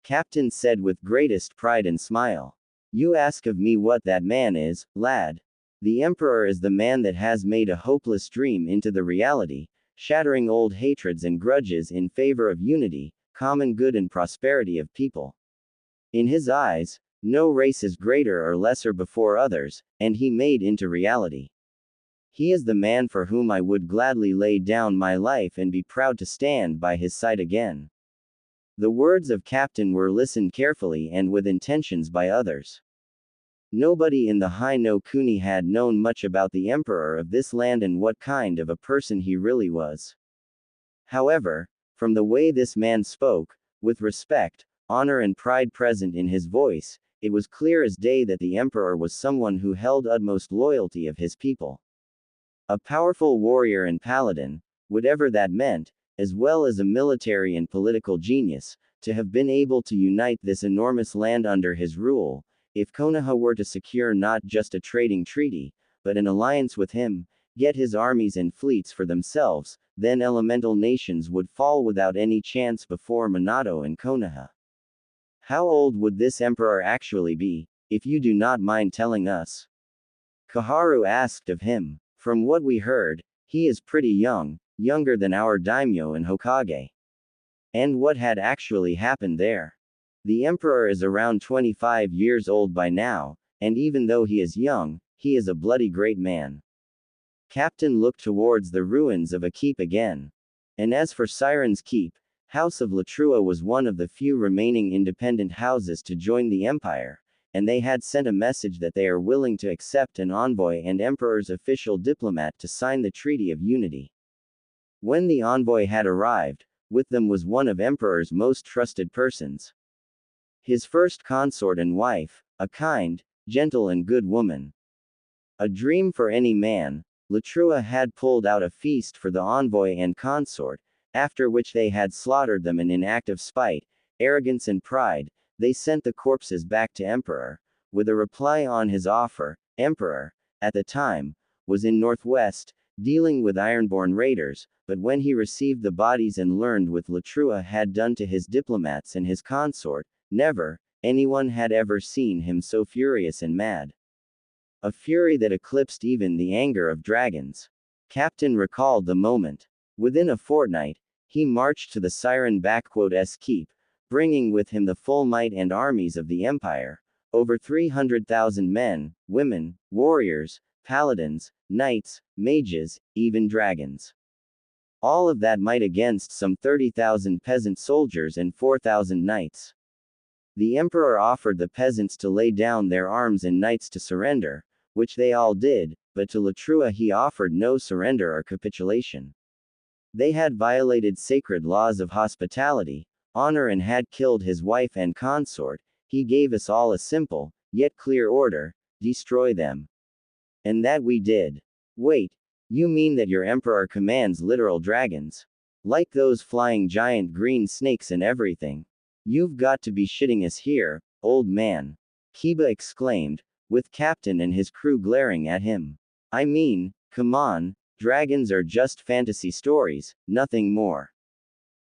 Captain said with greatest pride and smile. You ask of me what that man is, lad. The Emperor is the man that has made a hopeless dream into the reality, shattering old hatreds and grudges in favor of unity, common good and prosperity of people. In his eyes, no race is greater or lesser before others, and he made into reality. He is the man for whom I would gladly lay down my life and be proud to stand by his side again. The words of Captain were listened carefully and with intentions by others. Nobody in the High no Kuni had known much about the emperor of this land and what kind of a person he really was. However, from the way this man spoke, with respect, honor and pride present in his voice, it was clear as day that the emperor was someone who held utmost loyalty of his people. A powerful warrior and paladin, whatever that meant, as well as a military and political genius, to have been able to unite this enormous land under his rule, if Konoha were to secure not just a trading treaty, but an alliance with him, get his armies and fleets for themselves, then elemental nations would fall without any chance before Minato and Konoha. How old would this emperor actually be, if you do not mind telling us? Koharu asked of him. From what we heard, he is pretty young, younger than our daimyo and Hokage. And what had actually happened there? The emperor is around 25 years old by now, and even though he is young, he is a bloody great man. Captain looked towards the ruins of a keep again. And as for Siren's Keep, House of Latrua was one of the few remaining independent houses to join the empire, and they had sent a message that they are willing to accept an envoy and emperor's official diplomat to sign the Treaty of Unity. When the envoy had arrived, with them was one of emperor's most trusted persons. His first consort and wife, a kind, gentle and good woman. A dream for any man, Latrua had pulled out a feast for the envoy and consort, after which they had slaughtered them and in act of spite, arrogance and pride, they sent the corpses back to Emperor, with a reply on his offer. Emperor, at the time, was in Northwest, dealing with Ironborn raiders, but when he received the bodies and learned what Latrua had done to his diplomats and his consort, never, anyone had ever seen him so furious and mad. A fury that eclipsed even the anger of dragons. Captain recalled the moment. Within a fortnight, he marched to the Siren-S keep, bringing with him the full might and armies of the empire, over 300,000 men, women, warriors, paladins, knights, mages, even dragons. All of that might against some 30,000 peasant soldiers and 4,000 knights. The emperor offered the peasants to lay down their arms and knights to surrender, which they all did, but to Latrua he offered no surrender or capitulation. They had violated sacred laws of hospitality, honor and had killed his wife and consort. He gave us all a simple, yet clear order: destroy them. And that we did. Wait, you mean that your emperor commands literal dragons? Like those flying giant green snakes and everything? You've got to be shitting us here, old man. Kiba exclaimed, with Captain and his crew glaring at him. I mean, come on, dragons are just fantasy stories, nothing more.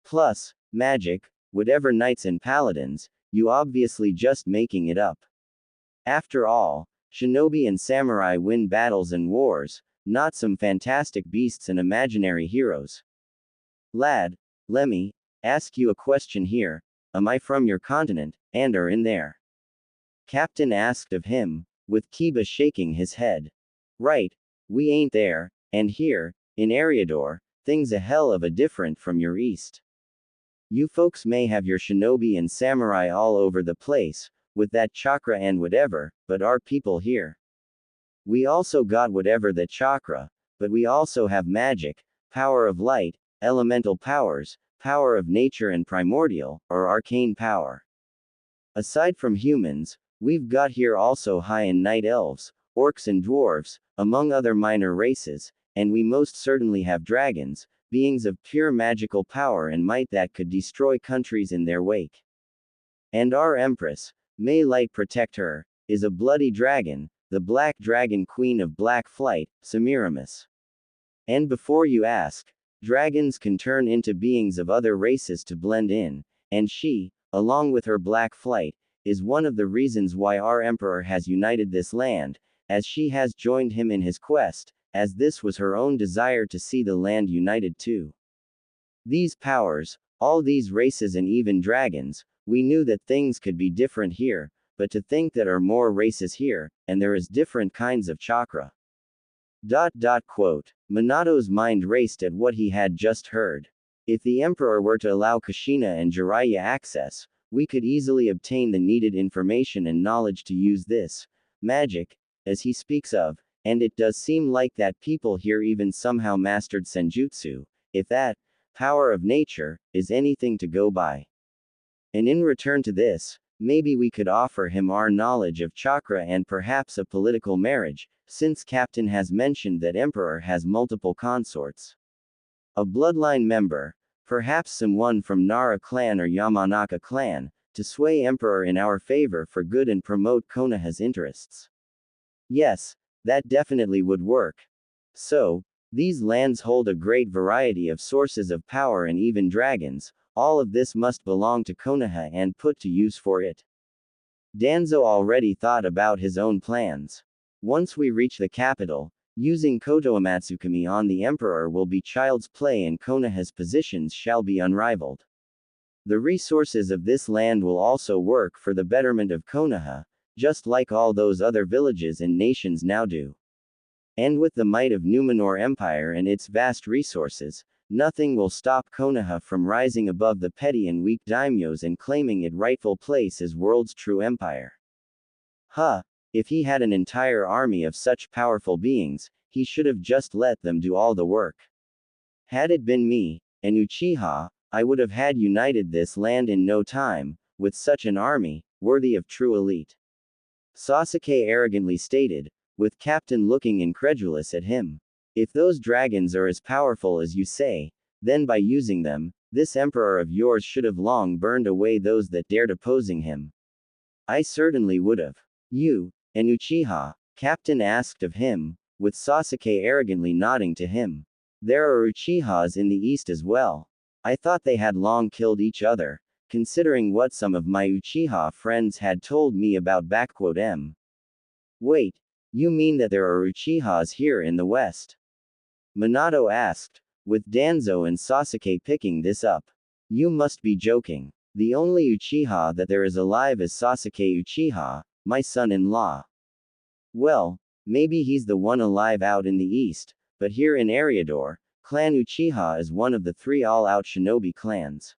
Plus, magic, whatever knights and paladins, you obviously just making it up. After all, shinobi and samurai win battles and wars, not some fantastic beasts and imaginary heroes. Lad, let me ask you a question here. Am I from your continent, and are in there? Captain asked of him, with Kiba shaking his head. Right, we ain't there, and here, in Eriador, things a hell of a different from your east. You folks may have your shinobi and samurai all over the place, with that chakra and whatever, but our people here. We also got whatever that chakra, but we also have magic, power of light, elemental powers, power of nature and primordial, or arcane power. Aside from humans, we've got here also high and night elves, orcs and dwarves, among other minor races, and we most certainly have dragons, beings of pure magical power and might that could destroy countries in their wake. And our empress, may light protect her, is a bloody dragon, the black dragon queen of black flight, Semiramis. And before you ask, Dragons can turn into beings of other races to blend in, and she, along with her black flight, is one of the reasons why our emperor has united this land, as she has joined him in his quest, as this was her own desire to see the land united too. These powers, all these races and even dragons, we knew that things could be different here, but to think that are more races here, and there is different kinds of chakra. Quote. Minato's mind raced at what he had just heard. If the Emperor were to allow Kushina and Jiraiya access, we could easily obtain the needed information and knowledge to use this magic, as he speaks of, and it does seem like that people here even somehow mastered Senjutsu, if that power of nature is anything to go by. And in return to this, maybe we could offer him our knowledge of chakra and perhaps a political marriage, since Captain has mentioned that Emperor has multiple consorts. A bloodline member, perhaps someone from Nara clan or Yamanaka clan, to sway Emperor in our favor for good and promote Konoha's interests. Yes, that definitely would work. So, these lands hold a great variety of sources of power and even dragons, all of this must belong to Konoha and put to use for it. Danzo already thought about his own plans. Once we reach the capital, using Koto Amatsukami on the Emperor will be child's play and Konoha's positions shall be unrivaled. The resources of this land will also work for the betterment of Konoha, just like all those other villages and nations now do. And with the might of Numenor Empire and its vast resources, nothing will stop Konoha from rising above the petty and weak daimyos and claiming its rightful place as world's true empire. If he had an entire army of such powerful beings, he should have just let them do all the work. Had it been me, an Uchiha, I would have had united this land in no time, with such an army, worthy of true elite. Sasuke arrogantly stated, with Captain looking incredulous at him. If those dragons are as powerful as you say, then by using them, this emperor of yours should have long burned away those that dared opposing him. I certainly would have. You, an Uchiha, Captain asked of him, with Sasuke arrogantly nodding to him. There are Uchihas in the east as well. I thought they had long killed each other, considering what some of my Uchiha friends had told me about. M. Wait, you mean that there are Uchihas here in the west? Minato asked, with Danzo and Sasuke picking this up. You must be joking. The only Uchiha that there is alive is Sasuke Uchiha, my son-in-law. Well, maybe he's the one alive out in the east, but here in Eriador, Clan Uchiha is one of the 3 all-out shinobi clans.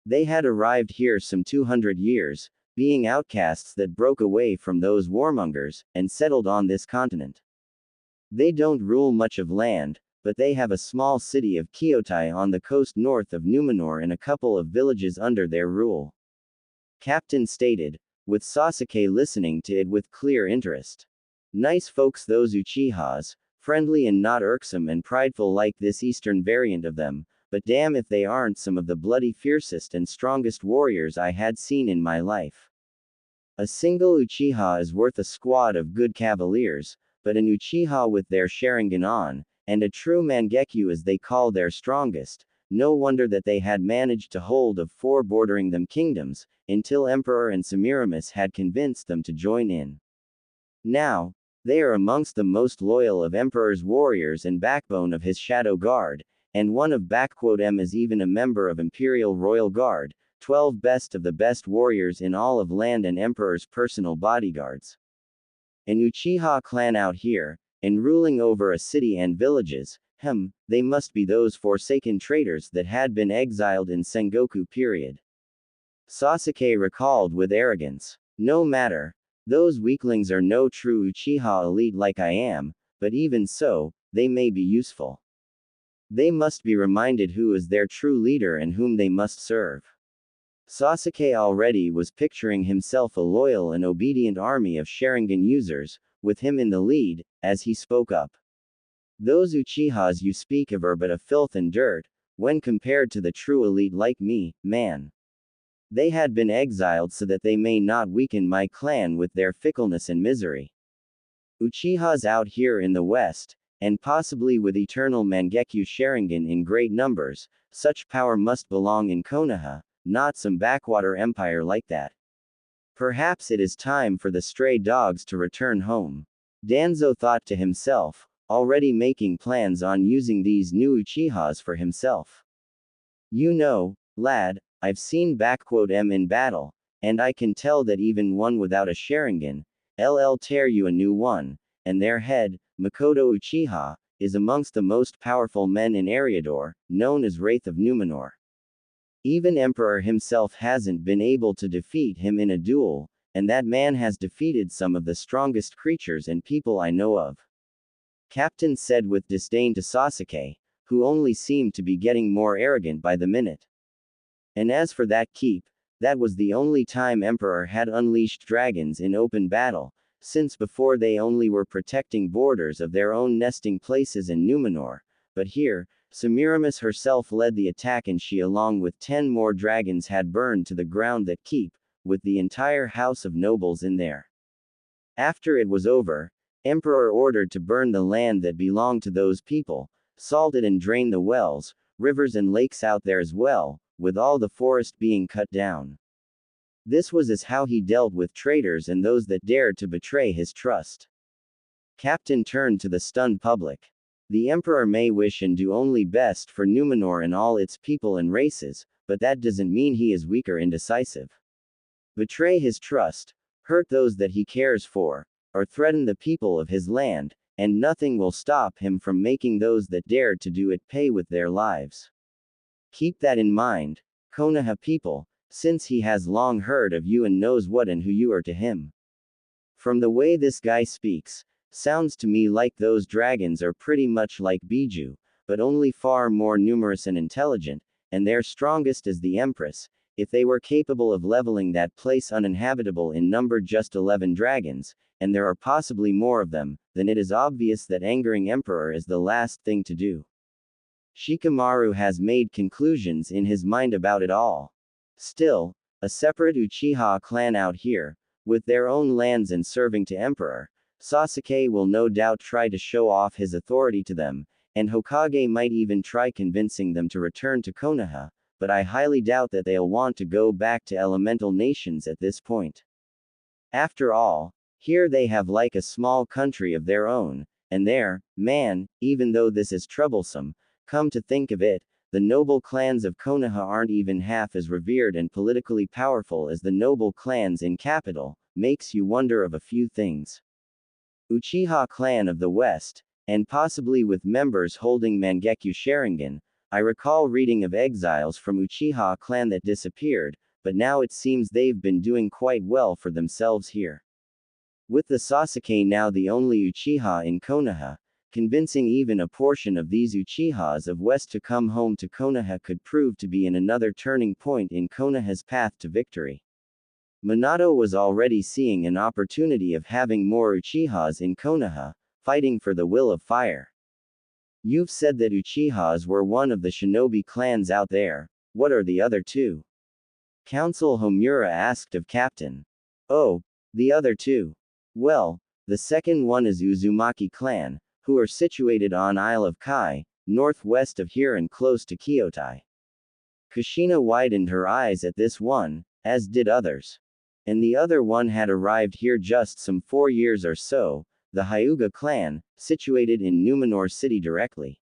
They had arrived here some 200 years, being outcasts that broke away from those warmongers, and settled on this continent. They don't rule much of land, but they have a small city of Kyotai on the coast north of Numenor and a couple of villages under their rule. Captain stated, with Sasuke listening to it with clear interest. Nice folks those Uchihas, friendly and not irksome and prideful like this eastern variant of them, but damn if they aren't some of the bloody fiercest and strongest warriors I had seen in my life. A single Uchiha is worth a squad of good cavaliers, but an Uchiha with their Sharingan on, and a true Mangekyo as they call their strongest, no wonder that they had managed to hold of 4 bordering them kingdoms, until Emperor and Semiramis had convinced them to join in. Now, they are amongst the most loyal of Emperor's warriors and backbone of his Shadow Guard, and one of M is even a member of Imperial Royal Guard, 12 best of the best warriors in all of land and Emperor's personal bodyguards. An Uchiha clan out here, and ruling over a city and villages, they must be those forsaken traitors that had been exiled in Sengoku period. Sasuke recalled with arrogance. No matter. Those weaklings are no true Uchiha elite like I am, but even so, they may be useful. They must be reminded who is their true leader and whom they must serve. Sasuke already was picturing himself a loyal and obedient army of Sharingan users, with him in the lead, as he spoke up. Those Uchihas you speak of are but a filth and dirt, when compared to the true elite like me, man. They had been exiled so that they may not weaken my clan with their fickleness and misery. Uchihas out here in the west, and possibly with eternal Mangekyo Sharingan in great numbers. Such power must belong in Konoha, not some backwater empire like that. Perhaps it is time for the stray dogs to return home. Danzo thought to himself, already making plans on using these new Uchihas for himself. You know, lad, I've seen M in battle, and I can tell that even one without a Sharingan, LL tear you a new one, and their head, Makoto Uchiha, is amongst the most powerful men in Eriador, known as Wraith of Numenor. Even Emperor himself hasn't been able to defeat him in a duel, and that man has defeated some of the strongest creatures and people I know of. Captain said with disdain to Sasuke, who only seemed to be getting more arrogant by the minute. And as for that keep, that was the only time Emperor had unleashed dragons in open battle, since before they only were protecting borders of their own nesting places in Numenor, but here, Semiramis herself led the attack and she along with 10 more dragons had burned to the ground that keep, with the entire house of nobles in there. After it was over, Emperor ordered to burn the land that belonged to those people, salted and drain the wells, rivers and lakes out there as well, with all the forest being cut down. This was as how he dealt with traitors and those that dared to betray his trust. Captain turned to the stunned public. The Emperor may wish and do only best for Numenor and all its people and races, but that doesn't mean he is weak or indecisive. Betray his trust, hurt those that he cares for, or threaten the people of his land, and nothing will stop him from making those that dared to do it pay with their lives. Keep that in mind, Konoha people, since he has long heard of you and knows what and who you are to him. From the way this guy speaks, sounds to me like those dragons are pretty much like Biju, but only far more numerous and intelligent, and their strongest is the Empress. If they were capable of leveling that place uninhabitable in number just 11 dragons, and there are possibly more of them, then it is obvious that angering Emperor is the last thing to do. Shikamaru has made conclusions in his mind about it all. Still, a separate Uchiha clan out here, with their own lands and serving to Emperor, Sasuke will no doubt try to show off his authority to them, and Hokage might even try convincing them to return to Konoha, but I highly doubt that they'll want to go back to elemental nations at this point. After all, here they have like a small country of their own, and there, man, even though this is troublesome, come to think of it, the noble clans of Konoha aren't even half as revered and politically powerful as the noble clans in capital, makes you wonder of a few things. Uchiha clan of the West, and possibly with members holding Mangekyo Sharingan. I recall reading of exiles from Uchiha clan that disappeared, but now it seems they've been doing quite well for themselves here. With the Sasuke now the only Uchiha in Konoha, convincing even a portion of these Uchihas of West to come home to Konoha could prove to be another turning point in Konoha's path to victory. Minato was already seeing an opportunity of having more Uchihas in Konoha, fighting for the will of fire. You've said that Uchihas were one of the shinobi clans out there, what are the other two? Council Homura asked of Captain. Oh, the other two. Well, the second one is Uzumaki clan, who are situated on Isle of Kai, northwest of here and close to Kyotai. Kushina widened her eyes at this one, as did others. And the other one had arrived here just some 4 years or so, the Hyuga clan, situated in Numenor City directly.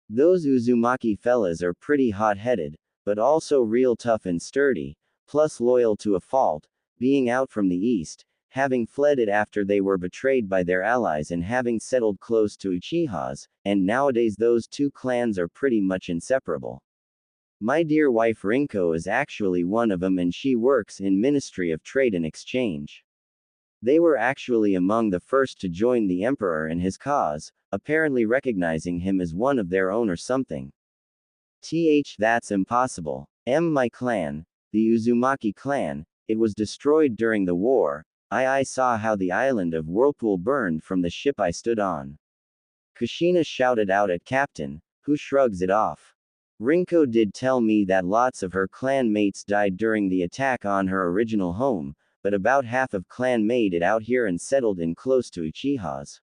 Those Uzumaki fellas are pretty hot-headed, but also real tough and sturdy, plus loyal to a fault, being out from the east, having fled it after they were betrayed by their allies and having settled close to Uchihas, and nowadays those two clans are pretty much inseparable. My dear wife Rinko is actually one of them and she works in Ministry of Trade and Exchange. They were actually among the first to join the Emperor and his cause, apparently recognizing him as one of their own or something. That's impossible. My clan, the Uzumaki clan, it was destroyed during the war. I saw how the island of Whirlpool burned from the ship I stood on. Kushina shouted out at Captain, who shrugs it off. Rinko did tell me that lots of her clan mates died during the attack on her original home, but about half of clan made it out here and settled in close to Uchihas.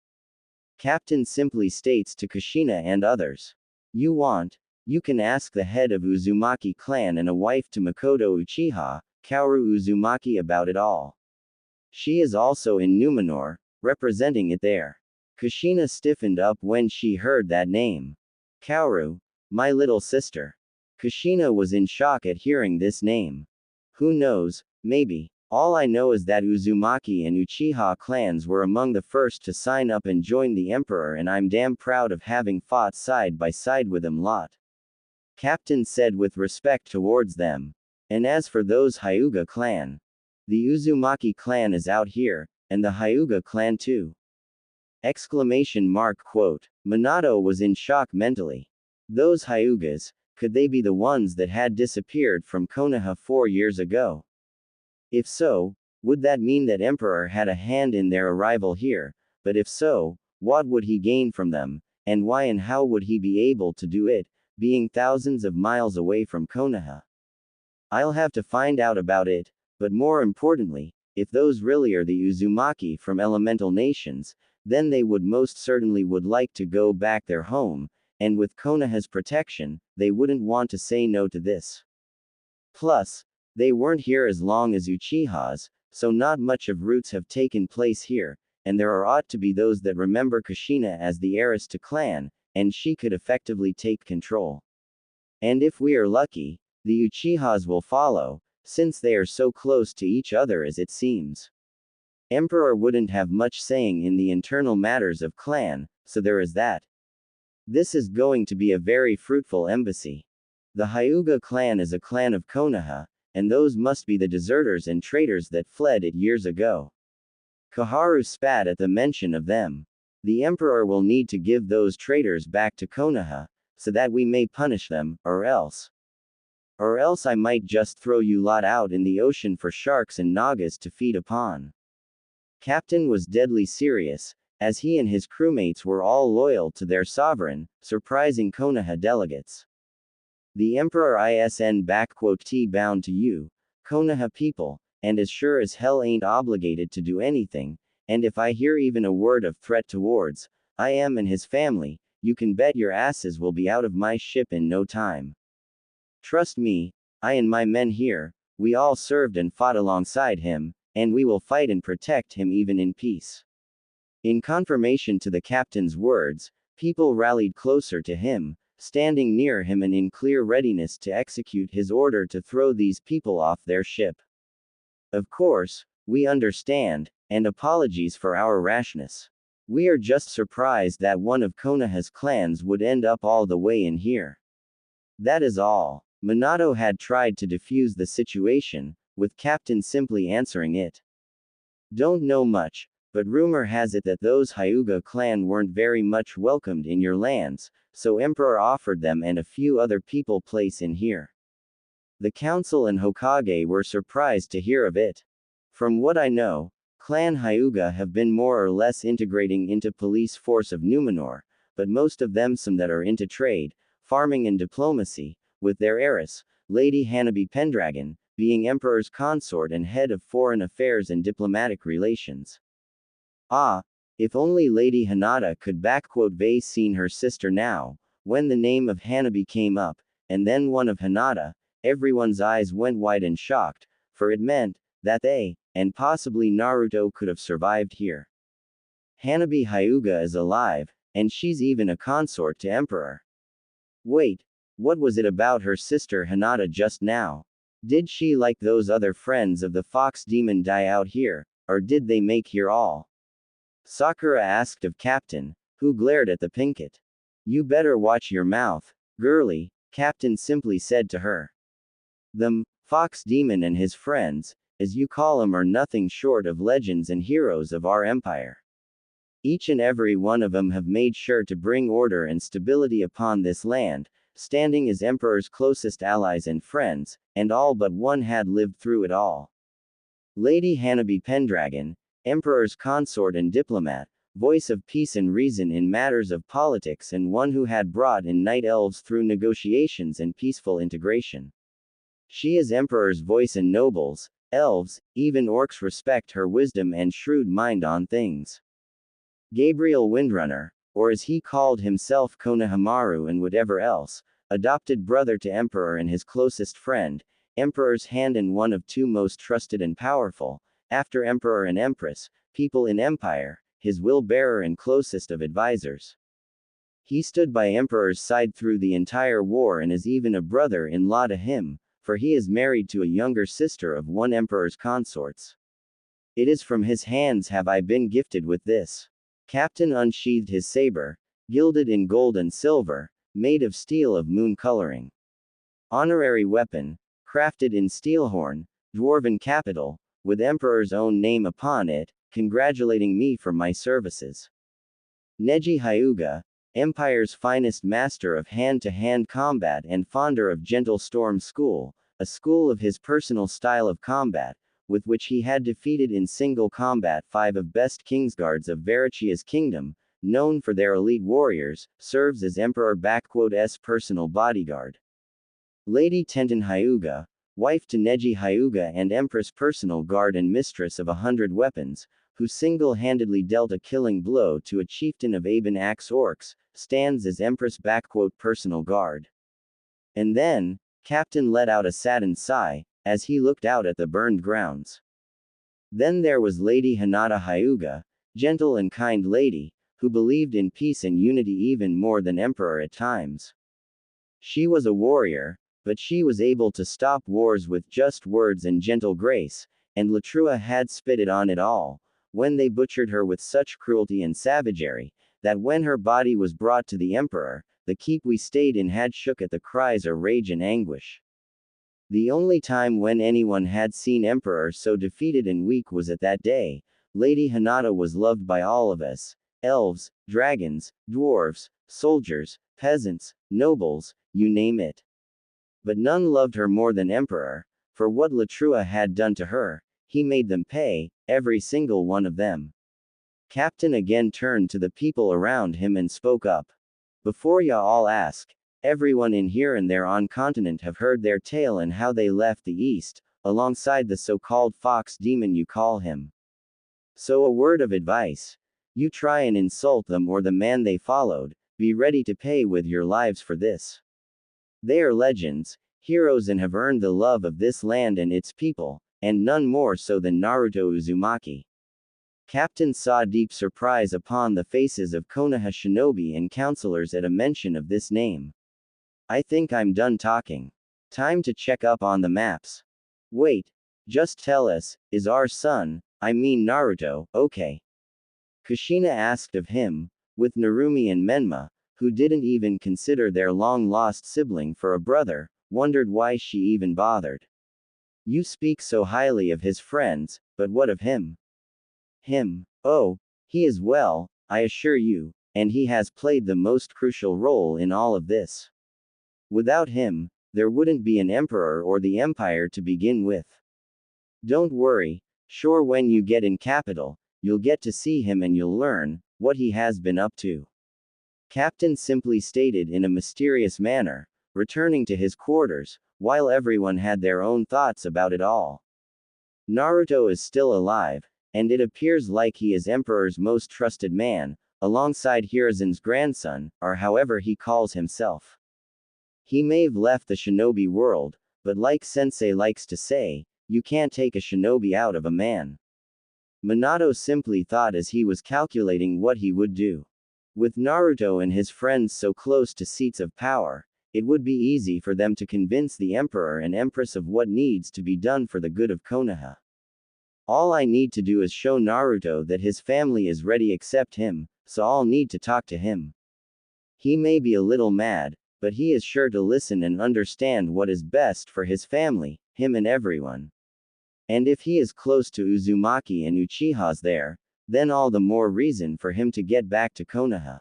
Captain simply states to Kushina and others. You can ask the head of Uzumaki clan and a wife to Makoto Uchiha, Kaoru Uzumaki about it all. She is also in Numenor, representing it there. Kushina stiffened up when she heard that name. Kaoru, my little sister. Kushina was in shock at hearing this name. Who knows, maybe. All I know is that Uzumaki and Uchiha clans were among the first to sign up and join the Emperor, and I'm damn proud of having fought side by side with them lot. Captain said with respect towards them. And as for those Hyuga clan, the Uzumaki clan is out here, and the Hyuga clan too. Exclamation mark quote. Minato was in shock mentally. Those Hyugas, could they be the ones that had disappeared from Konoha 4 years ago? If so, would that mean that Emperor had a hand in their arrival here? But if so, what would he gain from them, and why and how would he be able to do it, being thousands of miles away from Konoha? I'll have to find out about it, but more importantly, if those really are the Uzumaki from elemental nations, then they would most certainly would like to go back their home, and with Konoha's protection, they wouldn't want to say no to this. Plus, they weren't here as long as Uchihas, so not much of roots have taken place here, and there ought to be those that remember Kushina as the heiress to clan, and she could effectively take control. And if we are lucky, the Uchihas will follow, since they are so close to each other as it seems. Emperor wouldn't have much saying in the internal matters of clan, so there is that. This is going to be a very fruitful embassy. The Hyuga clan is a clan of Konoha, and those must be the deserters and traitors that fled it years ago. Koharu spat at the mention of them. The Emperor will need to give those traitors back to Konoha, so that we may punish them, or else I might just throw you lot out in the ocean for sharks and nagas to feed upon. Captain was deadly serious, as he and his crewmates were all loyal to their sovereign, surprising Konoha delegates. The Emperor T bound to you, Konoha people, and as sure as hell ain't obligated to do anything, and if I hear even a word of threat towards I am and his family, you can bet your asses will be out of my ship in no time. Trust me, I and my men here, we all served and fought alongside him, and we will fight and protect him even in peace. In confirmation to the captain's words, people rallied closer to him, standing near him and in clear readiness to execute his order to throw these people off their ship. Of course, we understand, and apologies for our rashness. We are just surprised that one of Konoha's clans would end up all the way in here. That is all. Minato had tried to defuse the situation, with Captain simply answering it. Don't know much, but rumor has it that those Hyuga clan weren't very much welcomed in your lands, so Emperor offered them and a few other people place in here. The council and Hokage were surprised to hear of it. From what I know, Clan Hyuga have been more or less integrating into police force of Numenor, but most of them some that are into trade, farming and diplomacy, with their heiress, Lady Hanabi Pendragon, being Emperor's consort and head of foreign affairs and diplomatic relations. Ah, if only Lady Hinata could vase seen her sister now, when the name of Hanabi came up, and then one of Hinata, everyone's eyes went wide and shocked, for it meant that they, and possibly Naruto could have survived here. Hanabi Hyuga is alive, and she's even a consort to Emperor. Wait, what was it about her sister Hinata just now? Did she like those other friends of the fox demon die out here, or did they make here all? Sakura asked of Captain, who glared at the Pinkett. You better watch your mouth, girlie, Captain simply said to her. The fox demon and his friends, as you call 'em, are nothing short of legends and heroes of our empire. Each and every one of 'em have made sure to bring order and stability upon this land, standing as Emperor's closest allies and friends, and all but one had lived through it all. Lady Hanabi Pendragon, Emperor's consort and diplomat, voice of peace and reason in matters of politics, and one who had brought in night elves through negotiations and peaceful integration. She is Emperor's voice, and nobles, elves, even orcs respect her wisdom and shrewd mind on things. Gabriel Windrunner, or as he called himself Konohamaru and whatever else, adopted brother to Emperor and his closest friend, Emperor's hand and one of two most trusted and powerful, after Emperor and Empress, people in Empire, his will-bearer and closest of advisors. He stood by Emperor's side through the entire war and is even a brother-in-law to him, for he is married to a younger sister of one Emperor's consorts. It is from his hands have I been gifted with this. Captain unsheathed his saber, gilded in gold and silver, made of steel of moon coloring. Honorary weapon, crafted in steelhorn, dwarven capital, with Emperor's own name upon it, congratulating me for my services. Neji Hyuga, Empire's finest master of hand-to-hand combat and founder of Gentle Storm School, a school of his personal style of combat, with which he had defeated in single combat 5 of best Kingsguards of Varichia's kingdom, known for their elite warriors, serves as Emperor's personal bodyguard. Lady Tenten Hyuga, wife to Neji Hyuga and Empress personal guard and mistress of 100 weapons, who single-handedly dealt a killing blow to a chieftain of Aben Axe Orcs, stands as Empress personal guard. And then, Captain let out a saddened sigh, as he looked out at the burned grounds. Then there was Lady Hinata Hyuga, gentle and kind lady, who believed in peace and unity even more than Emperor at times. She was a warrior, but she was able to stop wars with just words and gentle grace, and Latrua had spitted on it all, when they butchered her with such cruelty and savagery, that when her body was brought to the Emperor, the keep we stayed in had shook at the cries of rage and anguish. The only time when anyone had seen Emperor so defeated and weak was at that day. Lady Hinata was loved by all of us, elves, dragons, dwarves, soldiers, peasants, nobles, you name it. But none loved her more than Emperor, for what Latrua had done to her, he made them pay, every single one of them. Captain again turned to the people around him and spoke up. Before ya all ask, everyone in here and there on continent have heard their tale and how they left the east, alongside the so-called fox demon you call him. So a word of advice. You try and insult them or the man they followed, be ready to pay with your lives for this. They are legends, heroes and have earned the love of this land and its people, and none more so than Naruto Uzumaki. Captain saw deep surprise upon the faces of Konoha shinobi and counselors at a mention of this name. I think I'm done talking. Time to check up on the maps. Wait. Just tell us, is our son, I mean Naruto, okay? Kushina asked of him, with Narumi and Menma, who didn't even consider their long-lost sibling for a brother, wondered why she even bothered. You speak so highly of his friends, but what of him? Him. Oh, he is well, I assure you, and he has played the most crucial role in all of this. Without him, there wouldn't be an emperor or the empire to begin with. Don't worry, sure when you get in capital, you'll get to see him and you'll learn what he has been up to. Captain simply stated in a mysterious manner, returning to his quarters, while everyone had their own thoughts about it all. Naruto is still alive, and it appears like he is Emperor's most trusted man, alongside Hiruzen's grandson, or however he calls himself. He may have left the shinobi world, but like Sensei likes to say, you can't take a shinobi out of a man. Minato simply thought as he was calculating what he would do. With Naruto and his friends so close to seats of power, it would be easy for them to convince the Emperor and Empress of what needs to be done for the good of Konoha. All I need to do is show Naruto that his family is ready accept him, so I'll need to talk to him. He may be a little mad, but he is sure to listen and understand what is best for his family, him and everyone. And if he is close to Uzumaki and Uchiha's there, then all the more reason for him to get back to Konoha.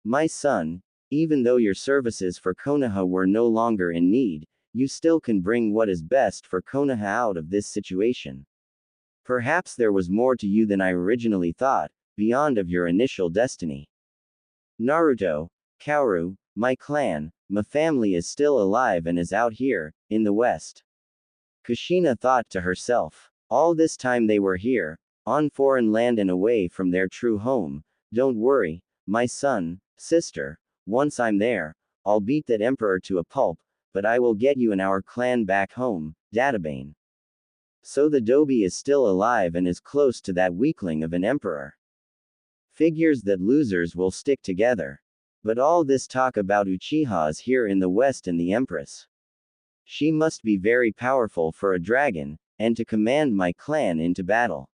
My son, even though your services for Konoha were no longer in need, you still can bring what is best for Konoha out of this situation. Perhaps there was more to you than I originally thought, beyond of your initial destiny. Naruto, Kaoru, my clan, my family is still alive and is out here, in the west. Kushina thought to herself. All this time they were here, on foreign land and away from their true home, Don't worry, my son, sister, once I'm there, I'll beat that emperor to a pulp, but I will get you and our clan back home, Databane. So the Dobi is still alive and is close to that weakling of an emperor. Figures that losers will stick together. But all this talk about Uchihas here in the West and the Empress. She must be very powerful for a dragon, and to command my clan into battle.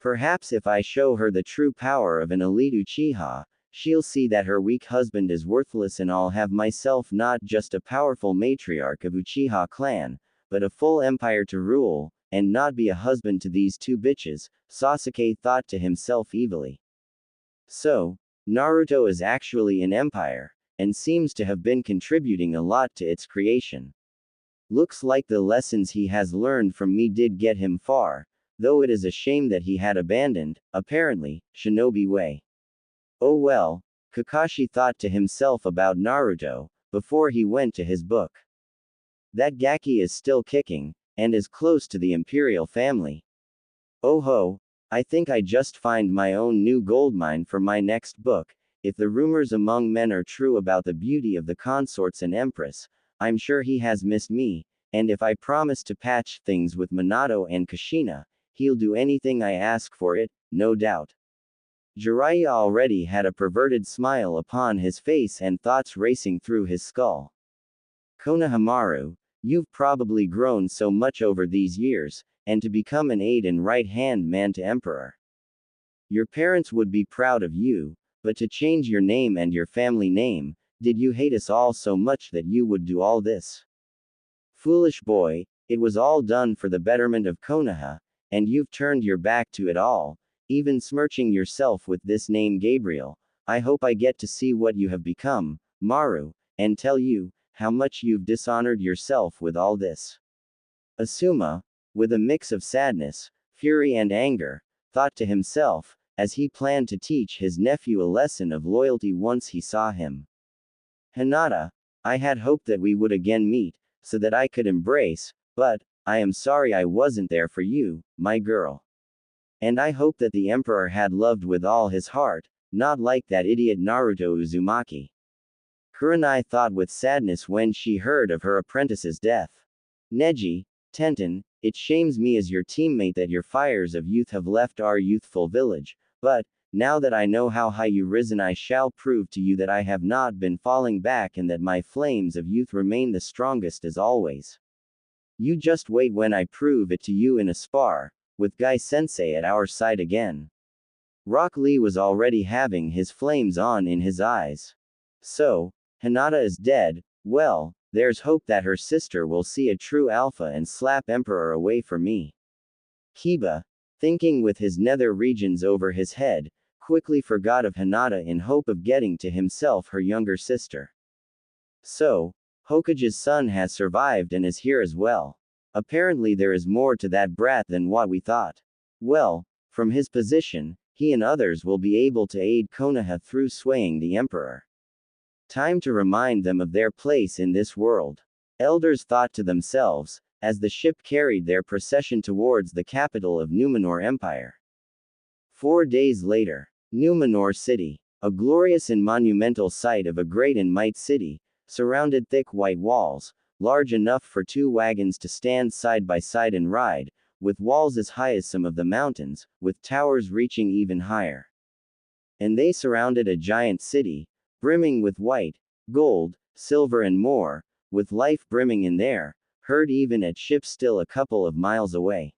Perhaps if I show her the true power of an elite Uchiha, she'll see that her weak husband is worthless and I'll have myself not just a powerful matriarch of Uchiha clan, but a full empire to rule, and not be a husband to these two bitches, Sasuke thought to himself evilly. So, Naruto is actually an empire, and seems to have been contributing a lot to its creation. Looks like the lessons he has learned from me did get him far, though it is a shame that he had abandoned, apparently, shinobi way. Oh well, Kakashi thought to himself about Naruto, before he went to his book. That Gaki is still kicking, and is close to the imperial family. Oh ho, I think I just find my own new goldmine for my next book. If the rumors among men are true about the beauty of the consorts and empress, I'm sure he has missed me, and if I promise to patch things with Minato and Kushina, he'll do anything I ask for it, no doubt. Jiraiya already had a perverted smile upon his face and thoughts racing through his skull. Konohamaru, you've probably grown so much over these years, and to become an aide and right-hand man to Emperor. Your parents would be proud of you, but to change your name and your family name, did you hate us all so much that you would do all this? Foolish boy, it was all done for the betterment of Konoha, and you've turned your back to it all, even smirching yourself with this name Gabriel. I hope I get to see what you have become, Maru, and tell you, how much you've dishonored yourself with all this. Asuma, with a mix of sadness, fury and anger, thought to himself, as he planned to teach his nephew a lesson of loyalty once he saw him. Hinata, I had hoped that we would again meet, so that I could embrace, but, I am sorry I wasn't there for you, my girl. And I hope that the Emperor had loved with all his heart, not like that idiot Naruto Uzumaki. Kurenai thought with sadness when she heard of her apprentice's death. Neji, Tenten, it shames me as your teammate that your fires of youth have left our youthful village, but, now that I know how high you risen I shall prove to you that I have not been falling back and that my flames of youth remain the strongest as always. You just wait when I prove it to you in a spar, with Guy Sensei at our side again. Rock Lee was already having his flames on in his eyes. So, Hinata is dead, well, there's hope that her sister will see a true alpha and slap Emperor away for me. Kiba, thinking with his nether regions over his head, quickly forgot of Hinata in hope of getting to himself her younger sister. So, Hokage's son has survived and is here as well. Apparently there is more to that brat than what we thought. Well, from his position, he and others will be able to aid Konoha through swaying the Emperor. Time to remind them of their place in this world. Elders thought to themselves, as the ship carried their procession towards the capital of Numenor Empire. 4 days later, Numenor City, a glorious and monumental site of a great and might city, surrounded thick white walls, large enough for 2 wagons to stand side by side and ride, with walls as high as some of the mountains, with towers reaching even higher. And they surrounded a giant city, brimming with white, gold, silver and more, with life brimming in there, heard even at ships still a couple of miles away.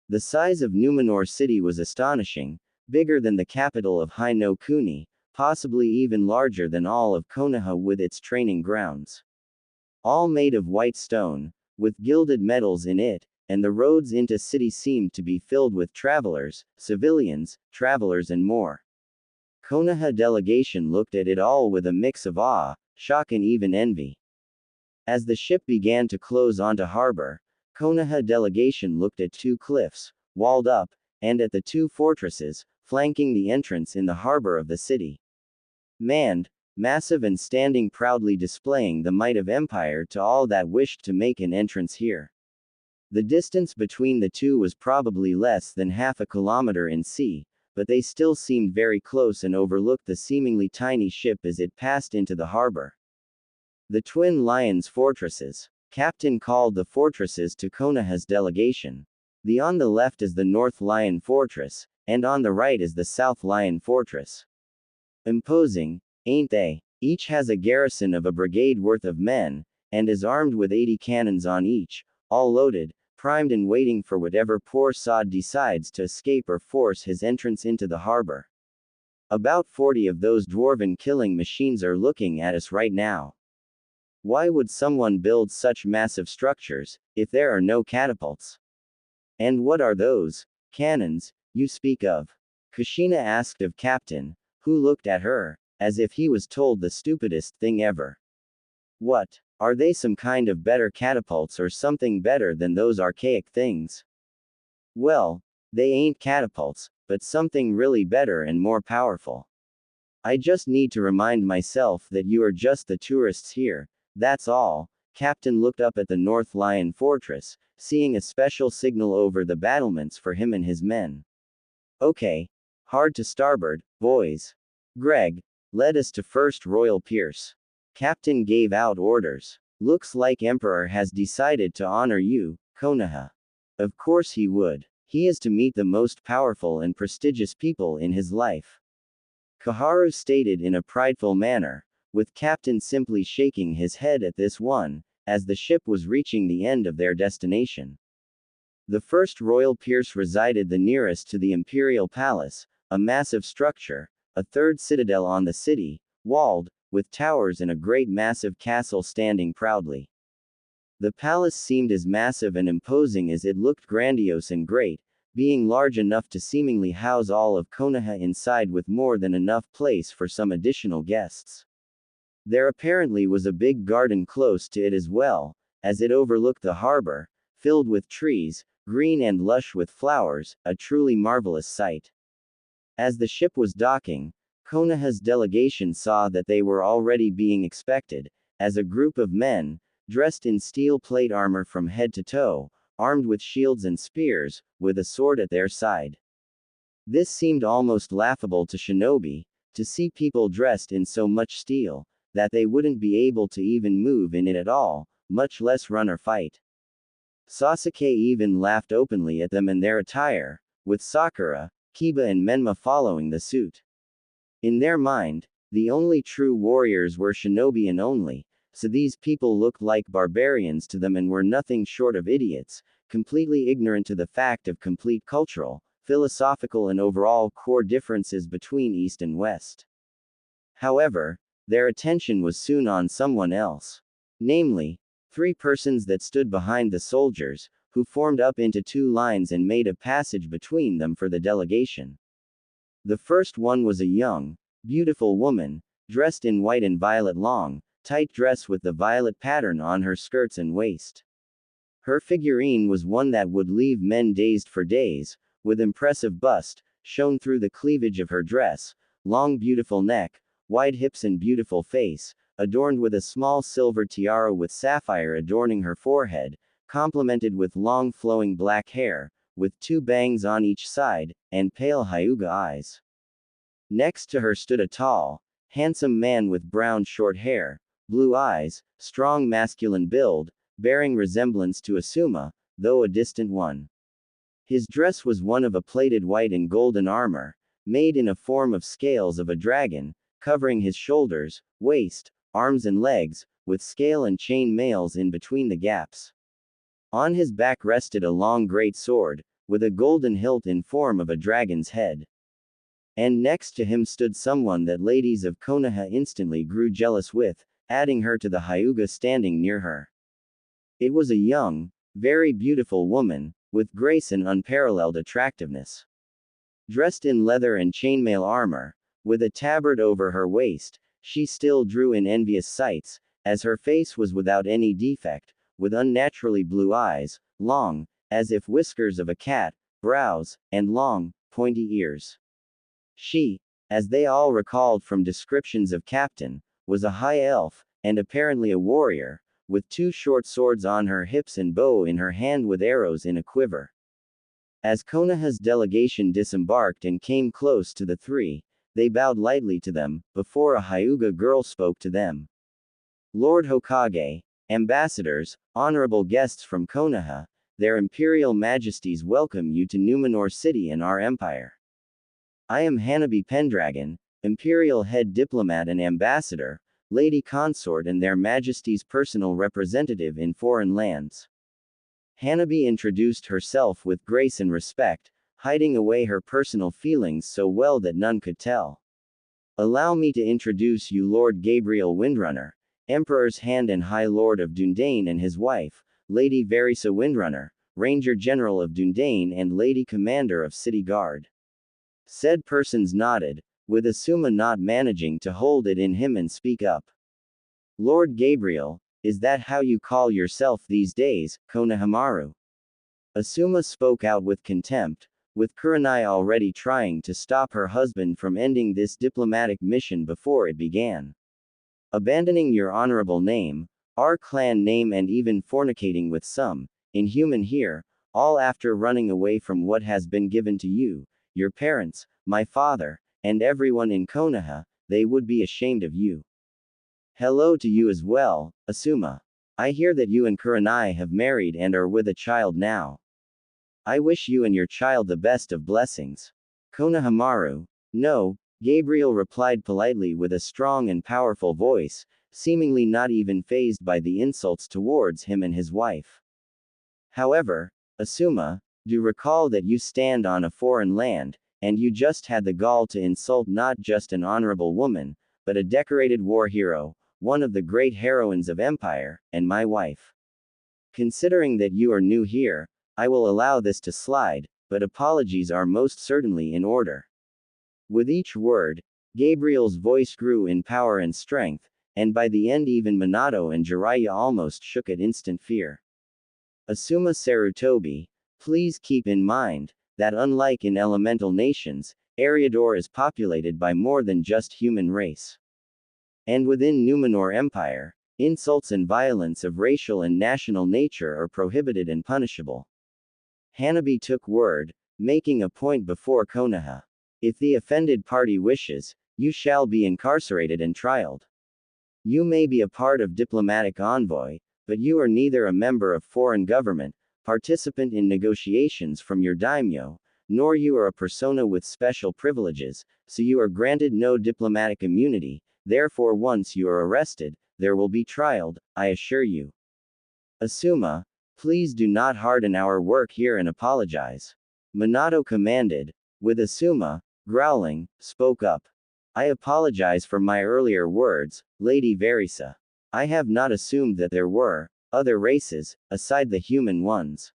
The size of Numenor City was astonishing, bigger than the capital of Hai no Kuni, possibly even larger than all of Konoha with its training grounds. All made of white stone, with gilded metals in it, and the roads into city seemed to be filled with travelers, civilians, travelers and more. Konoha delegation looked at it all with a mix of awe, shock and even envy. As the ship began to close onto harbor, Konoha delegation looked at 2 cliffs, walled up, and at the 2 fortresses, flanking the entrance in the harbor of the city. Manned, massive and standing proudly displaying the might of empire to all that wished to make an entrance here. The distance between the 2 was probably less than half a kilometer in sea, but they still seemed very close and overlooked the seemingly tiny ship as it passed into the harbor. The Twin Lions Fortresses. Captain called the fortresses to Konoha's delegation. The on the left is the North Lion Fortress, and on the right is the South Lion Fortress. Imposing, ain't they? Each has a garrison of a brigade worth of men, and is armed with 80 cannons on each, all loaded, primed and waiting for whatever poor sod decides to escape or force his entrance into the harbor. About 40 of those dwarven killing machines are looking at us right now. Why would someone build such massive structures, if there are no catapults? And what are those cannons you speak of? Kushina asked of Captain, who looked at her, as if he was told the stupidest thing ever. What? Are they some kind of better catapults or something better than those archaic things? Well, they ain't catapults, but something really better and more powerful. I just need to remind myself that you are just the tourists here, that's all. Captain looked up at the North Lion Fortress, seeing a special signal over the battlements for him and his men. Okay. Hard to starboard, boys. Greg, led us to First Royal Pierce. Captain gave out orders. Looks like Emperor has decided to honor you, Konoha. Of course he would. He is to meet the most powerful and prestigious people in his life. Koharu stated in a prideful manner, with Captain simply shaking his head at this one, as the ship was reaching the end of their destination. The First Royal Pierce resided the nearest to the Imperial Palace, a massive structure, a third citadel on the city, walled, with towers and a great massive castle standing proudly. The palace seemed as massive and imposing as it looked grandiose and great, being large enough to seemingly house all of Konoha inside with more than enough place for some additional guests. There apparently was a big garden close to it as well, as it overlooked the harbor, filled with trees, green and lush with flowers, a truly marvelous sight. As the ship was docking, Konoha's delegation saw that they were already being expected, as a group of men, dressed in steel plate armor from head to toe, armed with shields and spears, with a sword at their side. This seemed almost laughable to shinobi, to see people dressed in so much steel, that they wouldn't be able to even move in it at all, much less run or fight. Sasuke even laughed openly at them and their attire, with Sakura, Kiba and Menma following the suit. In their mind, the only true warriors were shinobi and only, so these people looked like barbarians to them and were nothing short of idiots, completely ignorant to the fact of complete cultural, philosophical and overall core differences between East and West. However, their attention was soon on someone else. Namely, 3 persons that stood behind the soldiers, who formed up into 2 lines and made a passage between them for the delegation. The first one was a young, beautiful woman, dressed in white and violet long, tight dress with the violet pattern on her skirts and waist. Her figurine was one that would leave men dazed for days, with impressive bust, shown through the cleavage of her dress, long beautiful neck, wide hips and beautiful face, adorned with a small silver tiara with sapphire adorning her forehead, complemented with long flowing black hair, with 2 bangs on each side, and pale Hyuga eyes. Next to her stood a tall, handsome man with brown short hair, blue eyes, strong masculine build, bearing resemblance to Asuma, though a distant one. His dress was one of a plated white and golden armor, made in a form of scales of a dragon, covering his shoulders, waist, arms and legs, with scale and chain mails in between the gaps. On his back rested a long great sword, with a golden hilt in form of a dragon's head. And next to him stood someone that ladies of Konoha instantly grew jealous with, adding her to the Hyuga standing near her. It was a young, very beautiful woman, with grace and unparalleled attractiveness. Dressed in leather and chainmail armor, with a tabard over her waist, she still drew in envious sights, as her face was without any defect, with unnaturally blue eyes, long, as if whiskers of a cat, brows, and long, pointy ears. She, as they all recalled from descriptions of Captain, was a high elf, and apparently a warrior, with 2 short swords on her hips and bow in her hand with arrows in a quiver. As Konoha's delegation disembarked and came close to the three, they bowed lightly to them, before a Hyuga girl spoke to them. Lord Hokage, ambassadors, honorable guests from Konoha, their imperial majesties welcome you to Numenor City and our empire. I am Hanabi Pendragon, imperial head diplomat and ambassador, lady consort and their majesties' personal representative in foreign lands. Hanabi introduced herself with grace and respect, hiding away her personal feelings so well that none could tell. Allow me to introduce you Lord Gabriel Windrunner, Emperor's Hand and High Lord of Dundane, and his wife, Lady Verisa Windrunner, Ranger General of Dundane and Lady Commander of City Guard. Said persons nodded, with Asuma not managing to hold it in him and speak up. Lord Gabriel, is that how you call yourself these days, Konohamaru? Asuma spoke out with contempt, with Kurenai already trying to stop her husband from ending this diplomatic mission before it began. Abandoning your honorable name, our clan name, and even fornicating with some inhuman here, all after running away from what has been given to you, your parents, my father, and everyone in Konoha, they would be ashamed of you. Hello to you as well, Asuma. I hear that you and Kurenai have married and are with a child now. I wish you and your child the best of blessings. Konohamaru. No, Gabriel replied politely with a strong and powerful voice, seemingly not even fazed by the insults towards him and his wife. However, Asuma, do recall that you stand on a foreign land, and you just had the gall to insult not just an honorable woman, but a decorated war hero, one of the great heroines of Empire, and my wife. Considering that you are new here, I will allow this to slide, but apologies are most certainly in order. With each word, Gabriel's voice grew in power and strength, and by the end even Minato and Jiraiya almost shook at instant fear. Asuma Sarutobi, please keep in mind that unlike in elemental nations, Eriador is populated by more than just human race. And within Numenor Empire, insults and violence of racial and national nature are prohibited and punishable. Hanabi took word, making a point before Konoha. If the offended party wishes, you shall be incarcerated and trialed. You may be a part of diplomatic envoy, but you are neither a member of foreign government, participant in negotiations from your daimyo, nor you are a persona with special privileges, so you are granted no diplomatic immunity. Therefore once you are arrested, there will be trialed, I assure you. Asuma, please do not harden our work here and apologize. Minato commanded, with Asuma, growling, spoke up. I apologize for my earlier words, Lady Verisa. I have not assumed that there were other races, aside the human ones.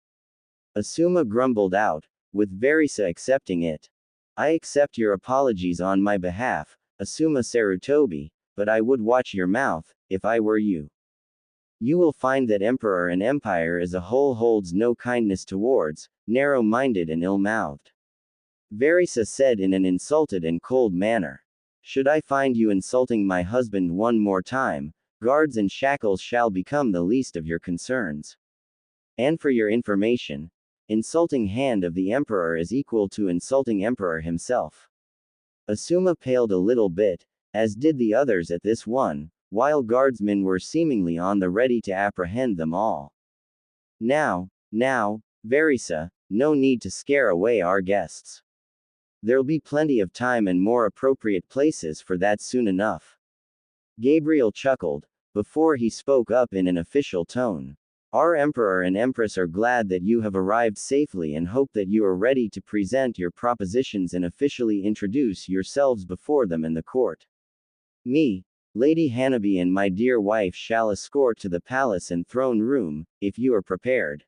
Asuma grumbled out, with Verisa accepting it. I accept your apologies on my behalf, Asuma Sarutobi, but I would watch your mouth, if I were you. You will find that Emperor and Empire as a whole holds no kindness towards, narrow-minded and ill-mouthed. Verisa said in an insulted and cold manner. Should I find you insulting my husband one more time, guards and shackles shall become the least of your concerns. And for your information, insulting hand of the Emperor is equal to insulting Emperor himself. Asuma paled a little bit, as did the others at this one, while guardsmen were seemingly on the ready to apprehend them all. Now, Verisa, no need to scare away our guests. There'll be plenty of time and more appropriate places for that soon enough. Gabriel chuckled, before he spoke up in an official tone. Our Emperor and Empress are glad that you have arrived safely and hope that you are ready to present your propositions and officially introduce yourselves before them in the court. Me, Lady Hanabi and my dear wife shall escort to the palace and throne room, if you are prepared.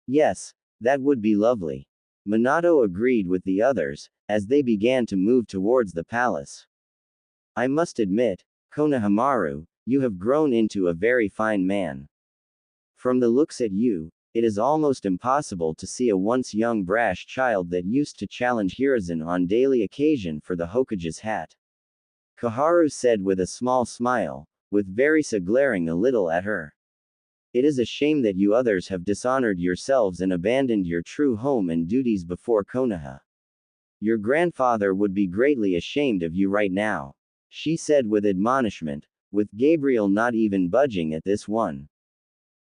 Yes, that would be lovely. Minato agreed with the others, as they began to move towards the palace. I must admit, Konohamaru, you have grown into a very fine man. From the looks at you, it is almost impossible to see a once young brash child that used to challenge Hiruzen on daily occasion for the Hokage's hat. Koharu said with a small smile, with Verisa glaring a little at her. It is a shame that you others have dishonored yourselves and abandoned your true home and duties before Konoha. Your grandfather would be greatly ashamed of you right now, she said with admonishment, with Gabriel not even budging at this one.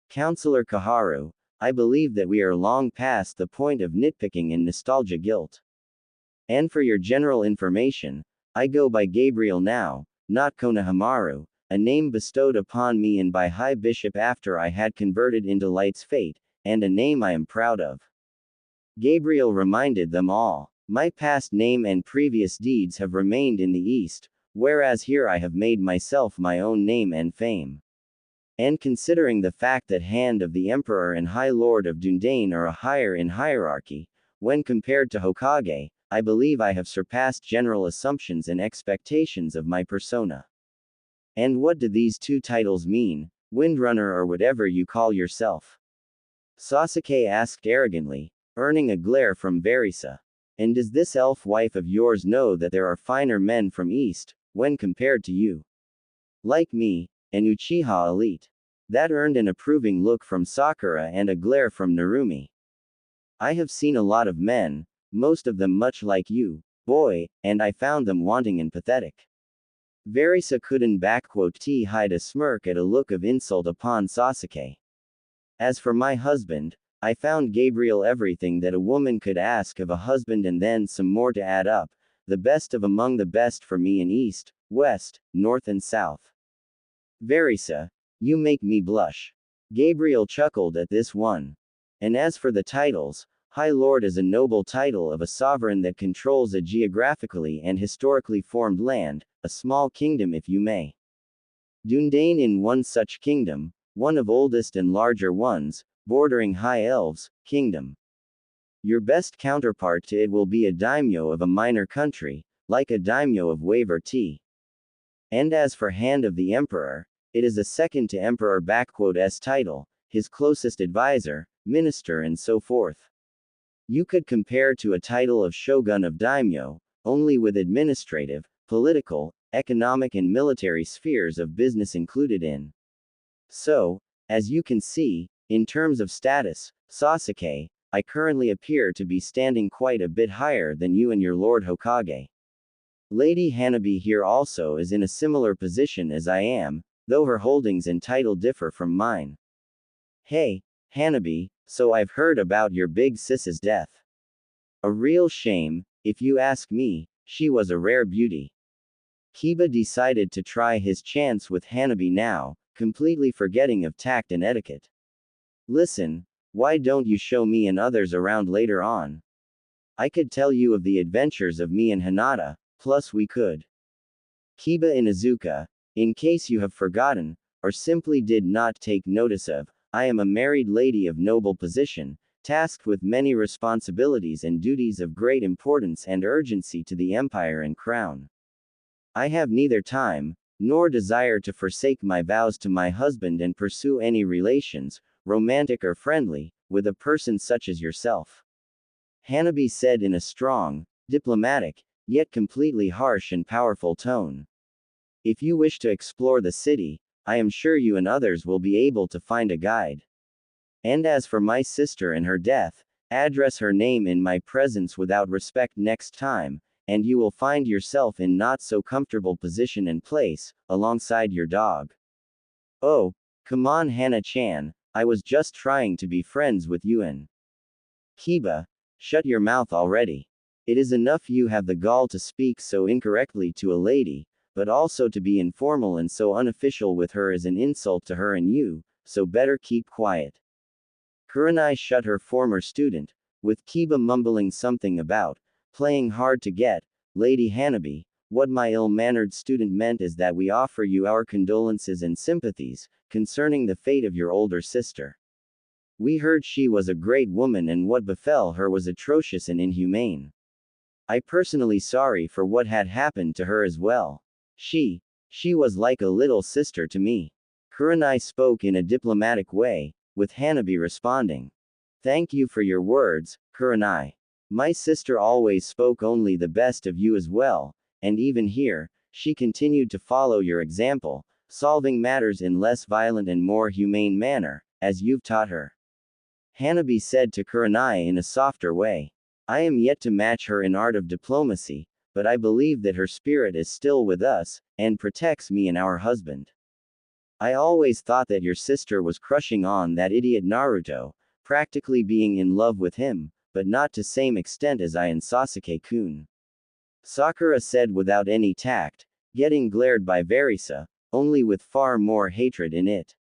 Counselor Kaharu, I believe that we are long past the point of nitpicking and nostalgia guilt. And for your general information, I go by Gabriel now, not Konohamaru, a name bestowed upon me and by High Bishop after I had converted into Light's fate, and a name I am proud of. Gabriel reminded them all. My past name and previous deeds have remained in the East, whereas here I have made myself my own name and fame. And considering the fact that Hand of the Emperor and High Lord of Dundane are a higher in hierarchy, when compared to Hokage, I believe I have surpassed general assumptions and expectations of my persona. And what do these two titles mean, Windrunner or whatever you call yourself? Sasuke asked arrogantly, earning a glare from Verisa. And does this elf wife of yours know that there are finer men from East, when compared to you? Like me, an Uchiha elite. That earned an approving look from Sakura and a glare from Narumi. I have seen a lot of men, most of them much like you, boy, and I found them wanting and pathetic. Verisa couldn't hide a smirk at a look of insult upon Sasuke. As for my husband, I found Gabriel everything that a woman could ask of a husband and then some more to add up, the best of among the best for me in East, West, North and South. Verisa, you make me blush. Gabriel chuckled at this one. And as for the titles, High Lord is a noble title of a sovereign that controls a geographically and historically formed land, a small kingdom if you may. Dundane in one such kingdom, one of oldest and larger ones, bordering High Elves, kingdom. Your best counterpart to it will be a daimyo of a minor country, like a daimyo of Waver T. And as for Hand of the Emperor, it is a second to Emperor S title, his closest advisor, minister and so forth. You could compare to a title of Shogun of Daimyo, only with administrative, political, economic and military spheres of business included in. So, as you can see, in terms of status, Sasuke, I currently appear to be standing quite a bit higher than you and your Lord Hokage. Lady Hanabi here also is in a similar position as I am, though her holdings and title differ from mine. Hey, Hanabi, so I've heard about your big sis's death. A real shame, if you ask me, she was a rare beauty. Kiba decided to try his chance with Hanabi now, completely forgetting of tact and etiquette. Listen, why don't you show me and others around later on? I could tell you of the adventures of me and Hinata, plus we could. Kiba Inuzuka, in case you have forgotten, or simply did not take notice of, I am a married lady of noble position, tasked with many responsibilities and duties of great importance and urgency to the empire and crown. I have neither time, nor desire to forsake my vows to my husband and pursue any relations, romantic or friendly, with a person such as yourself. Hanabi said in a strong, diplomatic, yet completely harsh and powerful tone. If you wish to explore the city, I am sure you and others will be able to find a guide. And as for my sister and her death, address her name in my presence without respect next time, and you will find yourself in not so comfortable position and place, alongside your dog. Oh, come on Hana-chan, I was just trying to be friends with you and Kiba, shut your mouth already. It is enough you have the gall to speak so incorrectly to a lady, but also to be informal and so unofficial with her is an insult to her and you, so better keep quiet. Kurenai shut her former student, with Kiba mumbling something about playing hard to get. Lady Hanabi, what my ill-mannered student meant is that we offer you our condolences and sympathies concerning the fate of your older sister. We heard she was a great woman and what befell her was atrocious and inhumane. I personally sorry for what had happened to her as well. She was like a little sister to me. Kurenai spoke in a diplomatic way, with Hanabi responding. Thank you for your words, Kurenai. My sister always spoke only the best of you as well, and even here, she continued to follow your example, solving matters in less violent and more humane manner, as you've taught her. Hanabi said to Kurenai in a softer way. I am yet to match her in art of diplomacy, but I believe that her spirit is still with us, and protects me and our husband. I always thought that your sister was crushing on that idiot Naruto, practically being in love with him, but not to same extent as I and Sasuke-kun. Sakura said without any tact, getting glared by Verisa, only with far more hatred in it.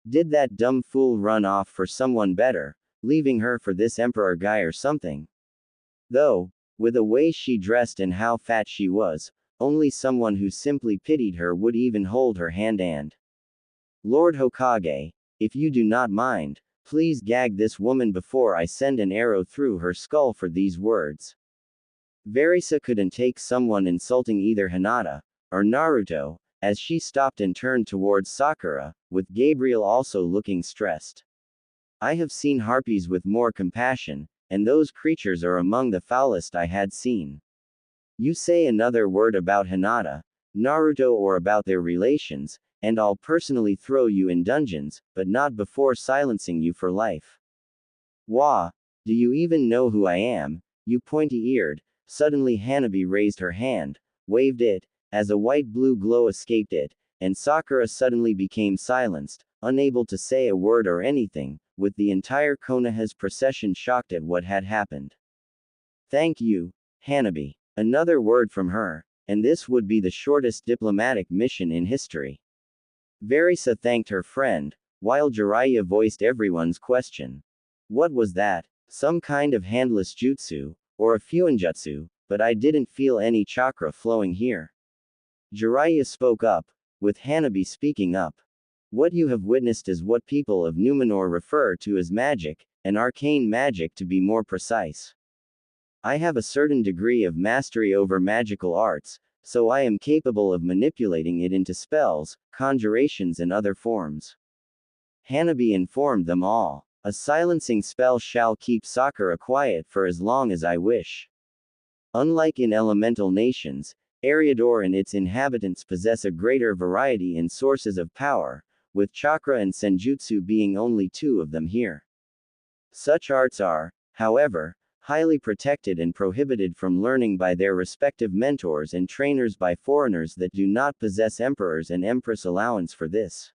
Did that dumb fool run off for someone better, leaving her for this emperor guy or something? Though, with the way she dressed and how fat she was, only someone who simply pitied her would even hold her hand and. Lord Hokage, if you do not mind, please gag this woman before I send an arrow through her skull for these words. Verisa couldn't take someone insulting either Hinata or Naruto, as she stopped and turned towards Sakura, with Gabriel also looking stressed. I have seen harpies with more compassion, and those creatures are among the foulest I had seen. You say another word about Hinata, Naruto or about their relations, and I'll personally throw you in dungeons, but not before silencing you for life. Wah! Do you even know who I am, you pointy-eared? Suddenly Hanabi raised her hand, waved it, as a white-blue glow escaped it, and Sakura suddenly became silenced, unable to say a word or anything, with the entire Konoha's procession shocked at what had happened. Thank you, Hanabi. Another word from her, and this would be the shortest diplomatic mission in history. Verisa thanked her friend, while Jiraiya voiced everyone's question. What was that? Some kind of handless jutsu, or a fuinjutsu, but I didn't feel any chakra flowing here. Jiraiya spoke up, with Hanabi speaking up. What you have witnessed is what people of Numenor refer to as magic, and arcane magic to be more precise. I have a certain degree of mastery over magical arts, so I am capable of manipulating it into spells, conjurations and other forms. Hanabi informed them all. A silencing spell shall keep Sakura quiet for as long as I wish. Unlike in elemental nations, Eriador and its inhabitants possess a greater variety in sources of power, with chakra and senjutsu being only two of them here. Such arts are, however, highly protected and prohibited from learning by their respective mentors and trainers by foreigners that do not possess emperors and empress allowance for this.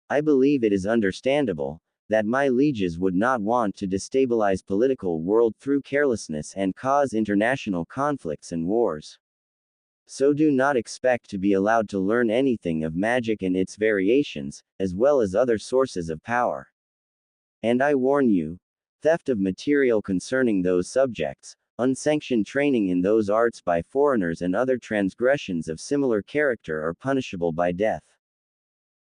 I believe it is understandable that my lieges would not want to destabilize political world through carelessness and cause international conflicts and wars. So do not expect to be allowed to learn anything of magic and its variations, as well as other sources of power. And I warn you, theft of material concerning those subjects, unsanctioned training in those arts by foreigners and other transgressions of similar character are punishable by death.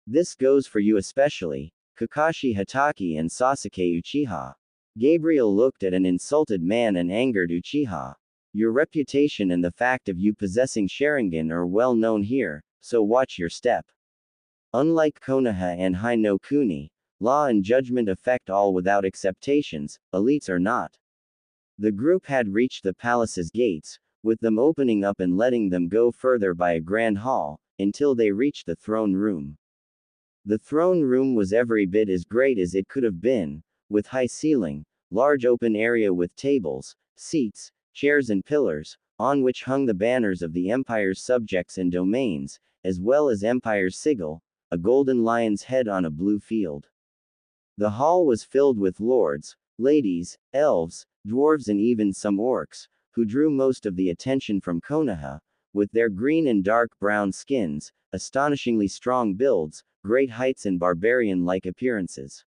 This goes for you especially, Kakashi Hatake and Sasuke Uchiha. Gabriel looked at an insulted man and angered Uchiha. Your reputation and the fact of you possessing Sharingan are well known here, so watch your step. Unlike Konoha and Hai no Kuni, law and judgment affect all without exceptions, elites are not. The group had reached the palace's gates, with them opening up and letting them go further by a grand hall, until they reached the throne room. The throne room was every bit as great as it could have been, with high ceiling, large open area with tables, seats, chairs and pillars, on which hung the banners of the empire's subjects and domains, as well as empire's sigil, a golden lion's head on a blue field. The hall was filled with lords, ladies, elves, dwarves and even some orcs, who drew most of the attention from Konoha, with their green and dark brown skins, astonishingly strong builds, great heights and barbarian-like appearances.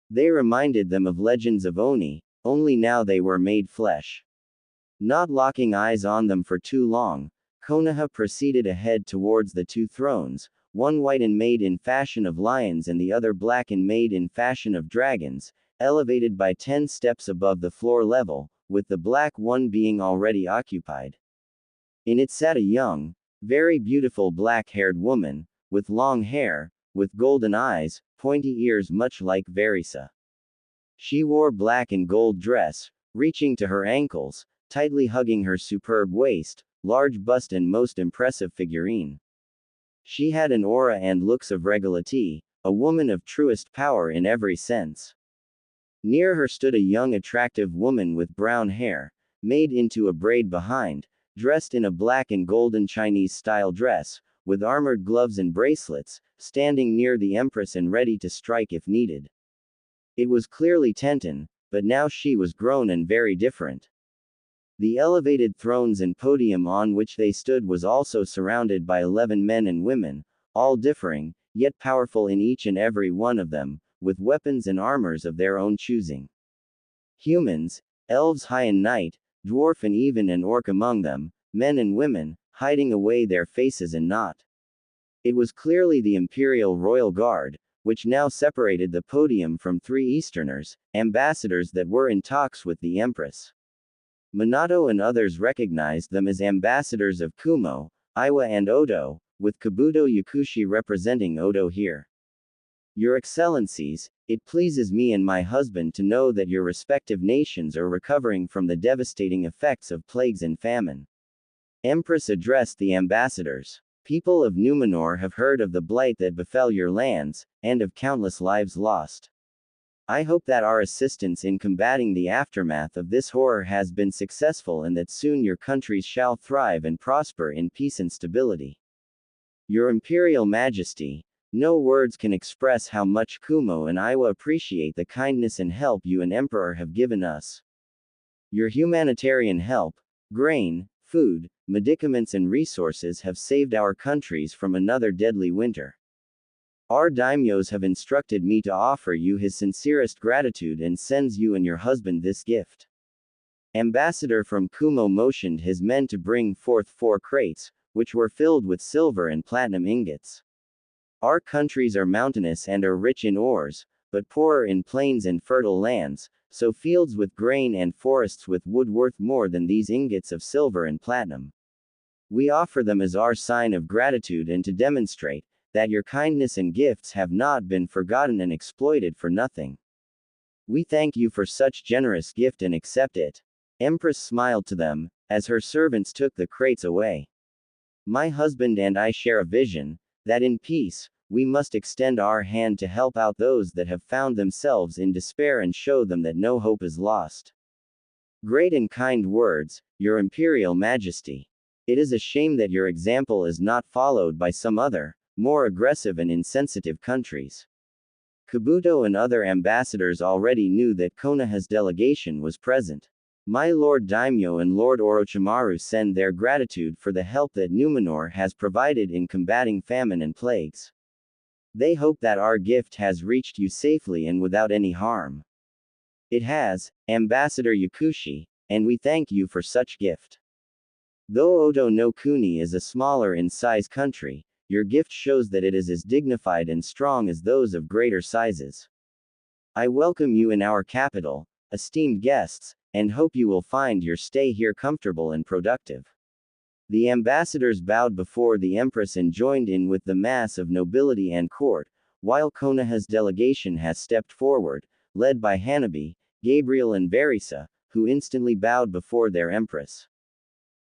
They reminded them of legends of Oni, only now they were made flesh. Not locking eyes on them for too long, Konoha proceeded ahead towards the two thrones, one white and made in fashion of lions and the other black and made in fashion of dragons, elevated by 10 steps above the floor level, with the black one being already occupied. In it sat a young, very beautiful black-haired woman, with long hair, with golden eyes, pointy ears much like Verisa. She wore black and gold dress, reaching to her ankles, tightly hugging her superb waist, large bust and most impressive figurine. She had an aura and looks of regality, a woman of truest power in every sense. Near her stood a young attractive woman with brown hair, made into a braid behind, dressed in a black and golden Chinese-style dress, with armored gloves and bracelets, standing near the Empress and ready to strike if needed. It was clearly Tenten, but now she was grown and very different. The elevated thrones and podium on which they stood was also surrounded by 11 men and women, all differing, yet powerful in each and every one of them, with weapons and armors of their own choosing. Humans, elves high and night, dwarf and even an orc among them, men and women, hiding away their faces and not. It was clearly the Imperial Royal Guard, which now separated the podium from 3 Easterners, ambassadors that were in talks with the Empress. Minato and others recognized them as ambassadors of Kumo, Iwa and Odo, with Kabuto Yakushi representing Odo here. Your Excellencies, it pleases me and my husband to know that your respective nations are recovering from the devastating effects of plagues and famine. Empress addressed the ambassadors. People of Numenor have heard of the blight that befell your lands, and of countless lives lost. I hope that our assistance in combating the aftermath of this horror has been successful and that soon your countries shall thrive and prosper in peace and stability. Your Imperial Majesty, no words can express how much Kumo and Iwa appreciate the kindness and help you and Emperor have given us. Your humanitarian help, grain, food, medicaments and resources have saved our countries from another deadly winter. Our daimyos have instructed me to offer you his sincerest gratitude and sends you and your husband this gift. Ambassador from Kumo motioned his men to bring forth 4 crates, which were filled with silver and platinum ingots. Our countries are mountainous and are rich in ores, but poorer in plains and fertile lands, so fields with grain and forests with wood worth more than these ingots of silver and platinum. We offer them as our sign of gratitude and to demonstrate that your kindness and gifts have not been forgotten and exploited for nothing. We thank you for such generous gift and accept it. Empress smiled to them, as her servants took the crates away. My husband and I share a vision, that in peace, we must extend our hand to help out those that have found themselves in despair and show them that no hope is lost. Great and kind words, Your Imperial Majesty. It is a shame that your example is not followed by some other, more aggressive and insensitive countries. Kabuto and other ambassadors already knew that Konoha's delegation was present. My Lord Daimyo and Lord Orochimaru send their gratitude for the help that Numenor has provided in combating famine and plagues. They hope that our gift has reached you safely and without any harm. It has, Ambassador Yakushi, and we thank you for such gift. Though Odo no Kuni is a smaller in size country, your gift shows that it is as dignified and strong as those of greater sizes. I welcome you in our capital, esteemed guests, and hope you will find your stay here comfortable and productive. The ambassadors bowed before the Empress and joined in with the mass of nobility and court, while Konoha's delegation has stepped forward, led by Hanabi, Gabriel and Verisa, who instantly bowed before their Empress.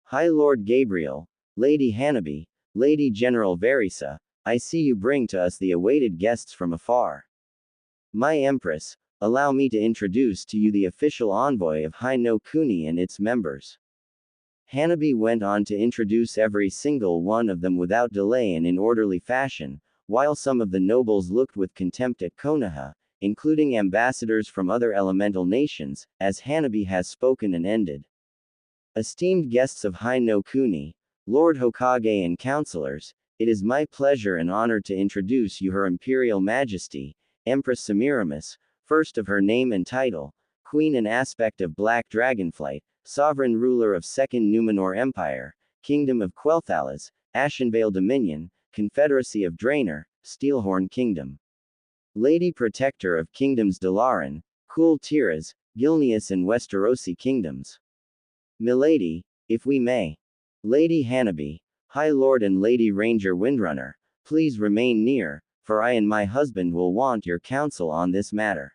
High Lord Gabriel, Lady Hanabi, Lady General Verisa, I see you bring to us the awaited guests from afar. My Empress, allow me to introduce to you the official envoy of Hai no Kuni and its members. Hanabi went on to introduce every single one of them without delay and in orderly fashion, while some of the nobles looked with contempt at Konoha, including ambassadors from other elemental nations, as Hanabi has spoken and ended. Esteemed guests of Hai no Kuni, Lord Hokage and counselors, it is my pleasure and honor to introduce you Her Imperial Majesty, Empress Semiramis, first of her name and title, Queen and aspect of Black Dragonflight, Sovereign ruler of Second Numenor Empire, Kingdom of Quel'Thalas, Ashenvale Dominion, Confederacy of Draenor, Steelhorn Kingdom. Lady Protector of Kingdoms Dalaran, Kul Tiras, Gilneas and Westerosi Kingdoms. Milady, if we may. Lady Hanabi, High Lord and Lady Ranger Windrunner, please remain near, for I and my husband will want your counsel on this matter.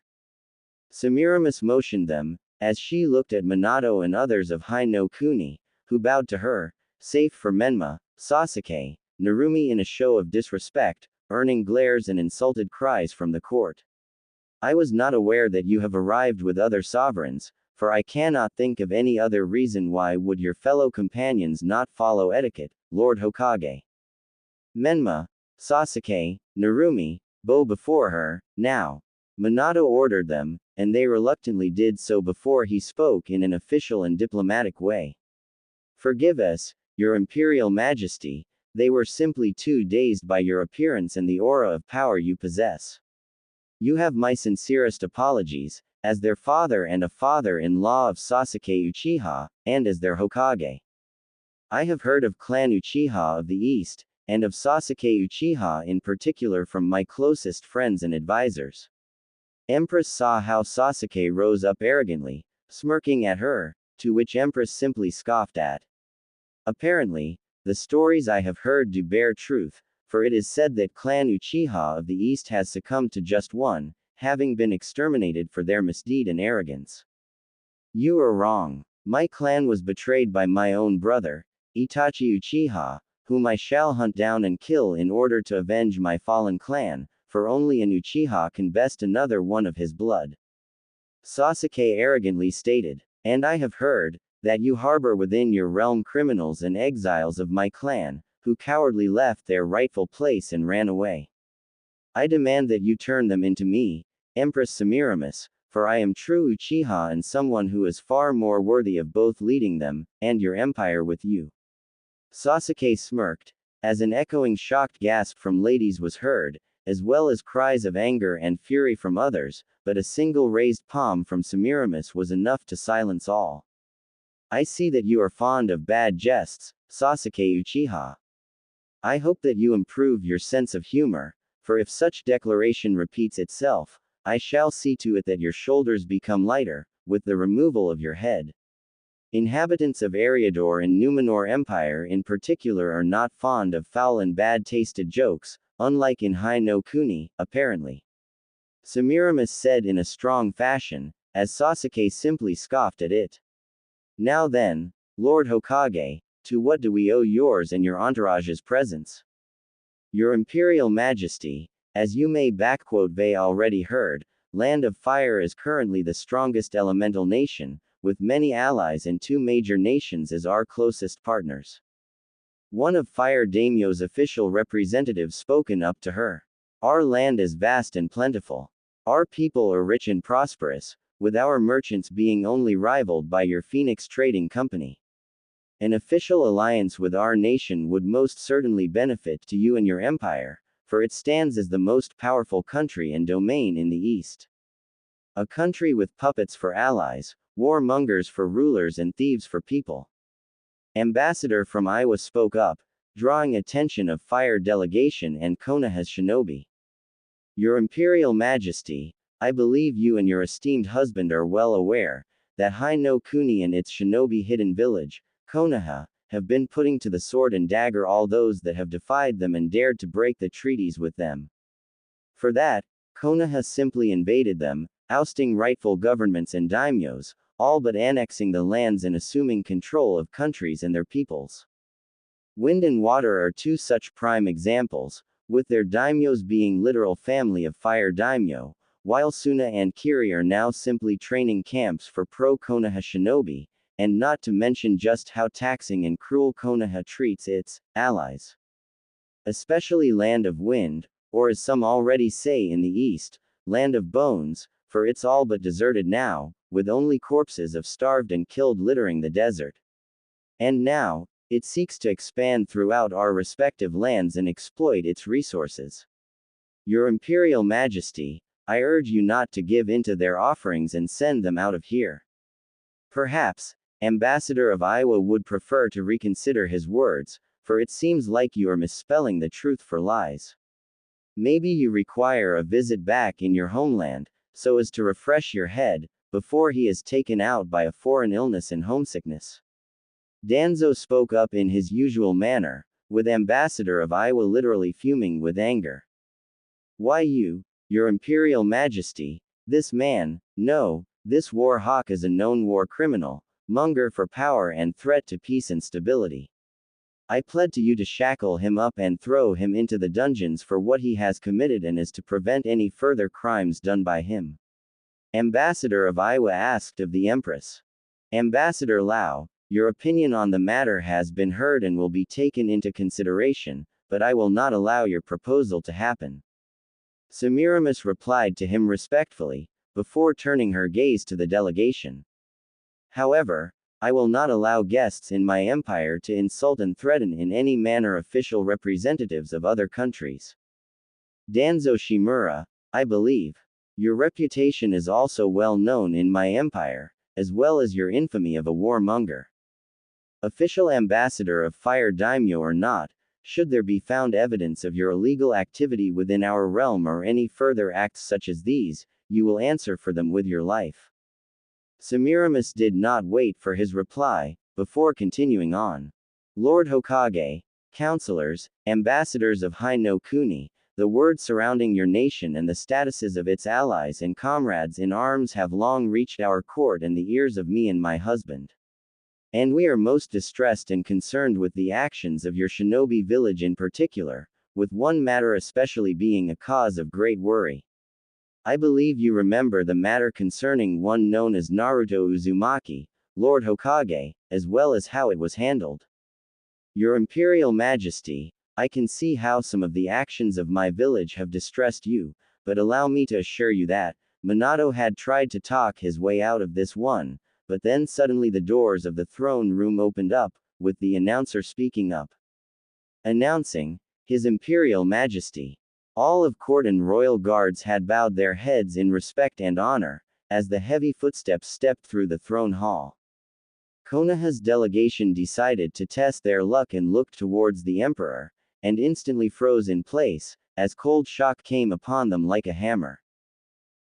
Semiramis motioned them, as she looked at Minato and others of Hai no Kuni, who bowed to her, save for Menma, Sasuke, Narumi in a show of disrespect, earning glares and insulted cries from the court. I was not aware that you have arrived with other sovereigns, for I cannot think of any other reason why would your fellow companions not follow etiquette, Lord Hokage. Menma, Sasuke, Narumi, bow before her, now. Minato ordered them, and they reluctantly did so before he spoke in an official and diplomatic way. Forgive us, Your Imperial Majesty, they were simply too dazed by your appearance and the aura of power you possess. You have my sincerest apologies, as their father and a father-in-law of Sasuke Uchiha, and as their Hokage. I have heard of Clan Uchiha of the East, and of Sasuke Uchiha in particular from my closest friends and advisors. Empress saw how Sasuke rose up arrogantly, smirking at her, to which Empress simply scoffed at. Apparently, the stories I have heard do bear truth, for it is said that Clan Uchiha of the East has succumbed to just one, having been exterminated for their misdeed and arrogance. You are wrong. My clan was betrayed by my own brother, Itachi Uchiha, whom I shall hunt down and kill in order to avenge my fallen clan, for only an Uchiha can best another one of his blood. Sasuke arrogantly stated, and I have heard, that you harbor within your realm criminals and exiles of my clan, who cowardly left their rightful place and ran away. I demand that you turn them into me, Empress Semiramis, for I am true Uchiha and someone who is far more worthy of both leading them, and your empire with you. Sasuke smirked, as an echoing shocked gasp from ladies was heard, as well as cries of anger and fury from others, but a single raised palm from Semiramis was enough to silence all. I see that you are fond of bad jests, Sasuke Uchiha. I hope that you improve your sense of humor, for if such declaration repeats itself, I shall see to it that your shoulders become lighter, with the removal of your head. Inhabitants of Eriador and Numenor Empire in particular are not fond of foul and bad-tasted jokes, unlike in Hai no Kuni, apparently. Semiramis said in a strong fashion, as Sasuke simply scoffed at it. Now then, Lord Hokage, to what do we owe yours and your entourage's presence? Your Imperial Majesty, as you may they already heard, Land of Fire is currently the strongest elemental nation, with many allies and two major nations as our closest partners. One of Fire Daimyo's official representatives spoken up to her. Our land is vast and plentiful. Our people are rich and prosperous, with our merchants being only rivaled by your Phoenix Trading Company. An official alliance with our nation would most certainly benefit to you and your empire, for it stands as the most powerful country and domain in the East. A country with puppets for allies, warmongers for rulers and thieves for people. Ambassador from Iowa spoke up, drawing attention of Fire delegation and Konoha's shinobi. Your Imperial Majesty, I believe you and your esteemed husband are well aware, that Hai no Kuni and its shinobi hidden village, Konoha, have been putting to the sword and dagger all those that have defied them and dared to break the treaties with them. For that, Konoha simply invaded them, ousting rightful governments and daimyos, all but annexing the lands and assuming control of countries and their peoples. Wind and Water are two such prime examples, with their daimyos being literal family of Fire daimyo, while Suna and Kiri are now simply training camps for pro-Konoha shinobi, and not to mention just how taxing and cruel Konoha treats its allies. Especially Land of Wind, or as some already say in the East, Land of Bones, for it's all but deserted now, with only corpses of starved and killed littering the desert. And now, it seeks to expand throughout our respective lands and exploit its resources. Your Imperial Majesty, I urge you not to give in to their offerings and send them out of here. Perhaps, Ambassador of Iowa would prefer to reconsider his words, for it seems like you are misspelling the truth for lies. Maybe you require a visit back in your homeland, so as to refresh your head, before he is taken out by a foreign illness and homesickness. Danzo spoke up in his usual manner, with Ambassador of Iowa literally fuming with anger. Why you, Your Imperial Majesty, this man, no, this war hawk is a known war criminal, monger for power and threat to peace and stability. I pled to you to shackle him up and throw him into the dungeons for what he has committed and is to prevent any further crimes done by him. Ambassador of Iowa asked of the Empress. Ambassador Lao, your opinion on the matter has been heard and will be taken into consideration, but I will not allow your proposal to happen. Semiramis replied to him respectfully, before turning her gaze to the delegation. However, I will not allow guests in my empire to insult and threaten in any manner official representatives of other countries. Danzo Shimura, I believe. Your reputation is also well known in my empire, as well as your infamy of a warmonger. Official ambassador of Fire Daimyo or not, should there be found evidence of your illegal activity within our realm or any further acts such as these, you will answer for them with your life. Semiramis did not wait for his reply, before continuing on. Lord Hokage, counselors, ambassadors of Hai no Kuni, the words surrounding your nation and the statuses of its allies and comrades in arms have long reached our court and the ears of me and my husband. And we are most distressed and concerned with the actions of your shinobi village in particular, with one matter especially being a cause of great worry. I believe you remember the matter concerning one known as Naruto Uzumaki, Lord Hokage, as well as how it was handled. Your Imperial Majesty, I can see how some of the actions of my village have distressed you, but allow me to assure you that, Minato had tried to talk his way out of this one, but then suddenly the doors of the throne room opened up, with the announcer speaking up. Announcing, His Imperial Majesty. All of court and royal guards had bowed their heads in respect and honor, as the heavy footsteps stepped through the throne hall. Konoha's delegation decided to test their luck and looked towards the emperor, and instantly froze in place, as cold shock came upon them like a hammer.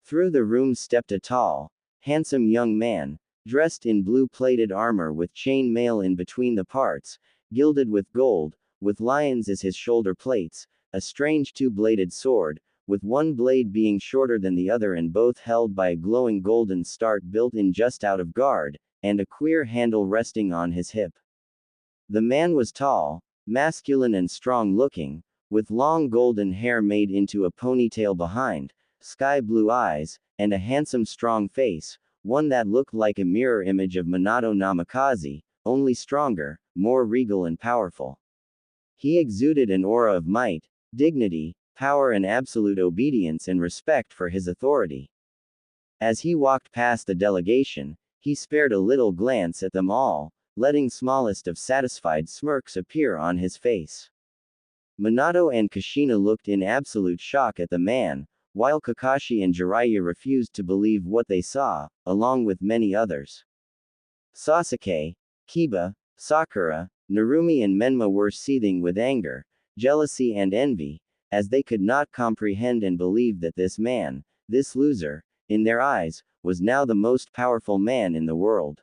Through the room stepped a tall, handsome young man, dressed in blue-plated armor with chain mail in between the parts, gilded with gold, with lions as his shoulder plates, a strange two-bladed sword, with one blade being shorter than the other and both held by a glowing golden start built in just out of guard, and a queer handle resting on his hip. The man was tall, masculine and strong-looking, with long golden hair made into a ponytail behind, sky-blue eyes, and a handsome strong face, one that looked like a mirror image of Minato Namikaze, only stronger, more regal and powerful. He exuded an aura of might, dignity, power and absolute obedience and respect for his authority. As he walked past the delegation, he spared a little glance at them all, letting smallest of satisfied smirks appear on his face. Minato and Kushina looked in absolute shock at the man, while Kakashi and Jiraiya refused to believe what they saw, along with many others. Sasuke, Kiba, Sakura, Narumi and Menma were seething with anger, jealousy and envy, as they could not comprehend and believe that this man, this loser, in their eyes, was now the most powerful man in the world.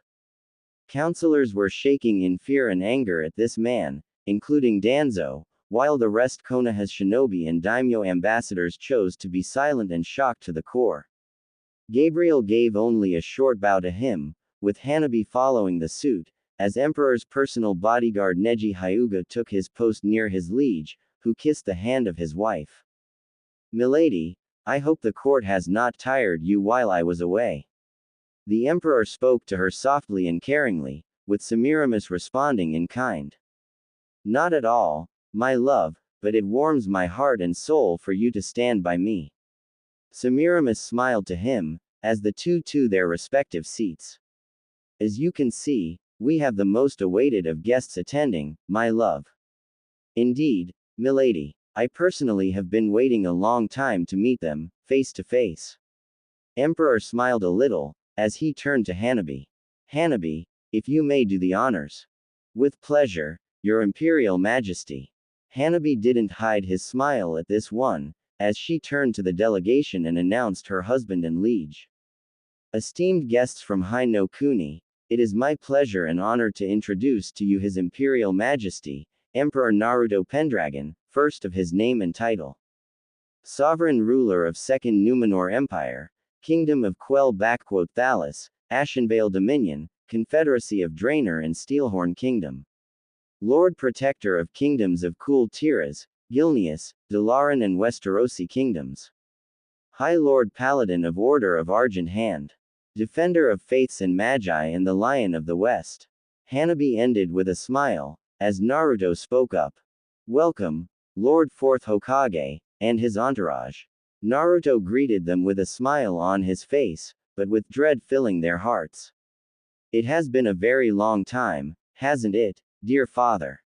Counselors were shaking in fear and anger at this man, including Danzo, while the rest Konoha's shinobi and daimyo ambassadors chose to be silent and shocked to the core. Gabriel gave only a short bow to him, with Hanabi following the suit, as Emperor's personal bodyguard Neji Hyuga took his post near his liege, who kissed the hand of his wife. Milady, I hope the court has not tired you while I was away. The Emperor spoke to her softly and caringly, with Semiramis responding in kind. Not at all, my love, but it warms my heart and soul for you to stand by me. Semiramis smiled to him, as the two to their respective seats. As you can see, we have the most awaited of guests attending, my love. Indeed, milady, I personally have been waiting a long time to meet them, face to face. Emperor smiled a little, as he turned to Hanabi. Hanabi, if you may do the honors. With pleasure, Your Imperial Majesty. Hanabi didn't hide his smile at this one, as she turned to the delegation and announced her husband and liege. Esteemed guests from Hai no Kuni, it is my pleasure and honor to introduce to you His Imperial Majesty, Emperor Naruto Pendragon, first of his name and title. Sovereign ruler of Second Numenor Empire, Kingdom of Quell Thalas, Ashenvale Dominion, Confederacy of Draenor and Steelhorn Kingdom. Lord Protector of Kingdoms of Cool Tiras, Gilneas, Dalaran and Westerosi Kingdoms. High Lord Paladin of Order of Argent Hand. Defender of Faiths and Magi and the Lion of the West. Hanabi ended with a smile, as Naruto spoke up. Welcome, Lord Fourth Hokage, and his entourage. Naruto greeted them with a smile on his face, but with dread filling their hearts. It has been a very long time, hasn't it, dear father?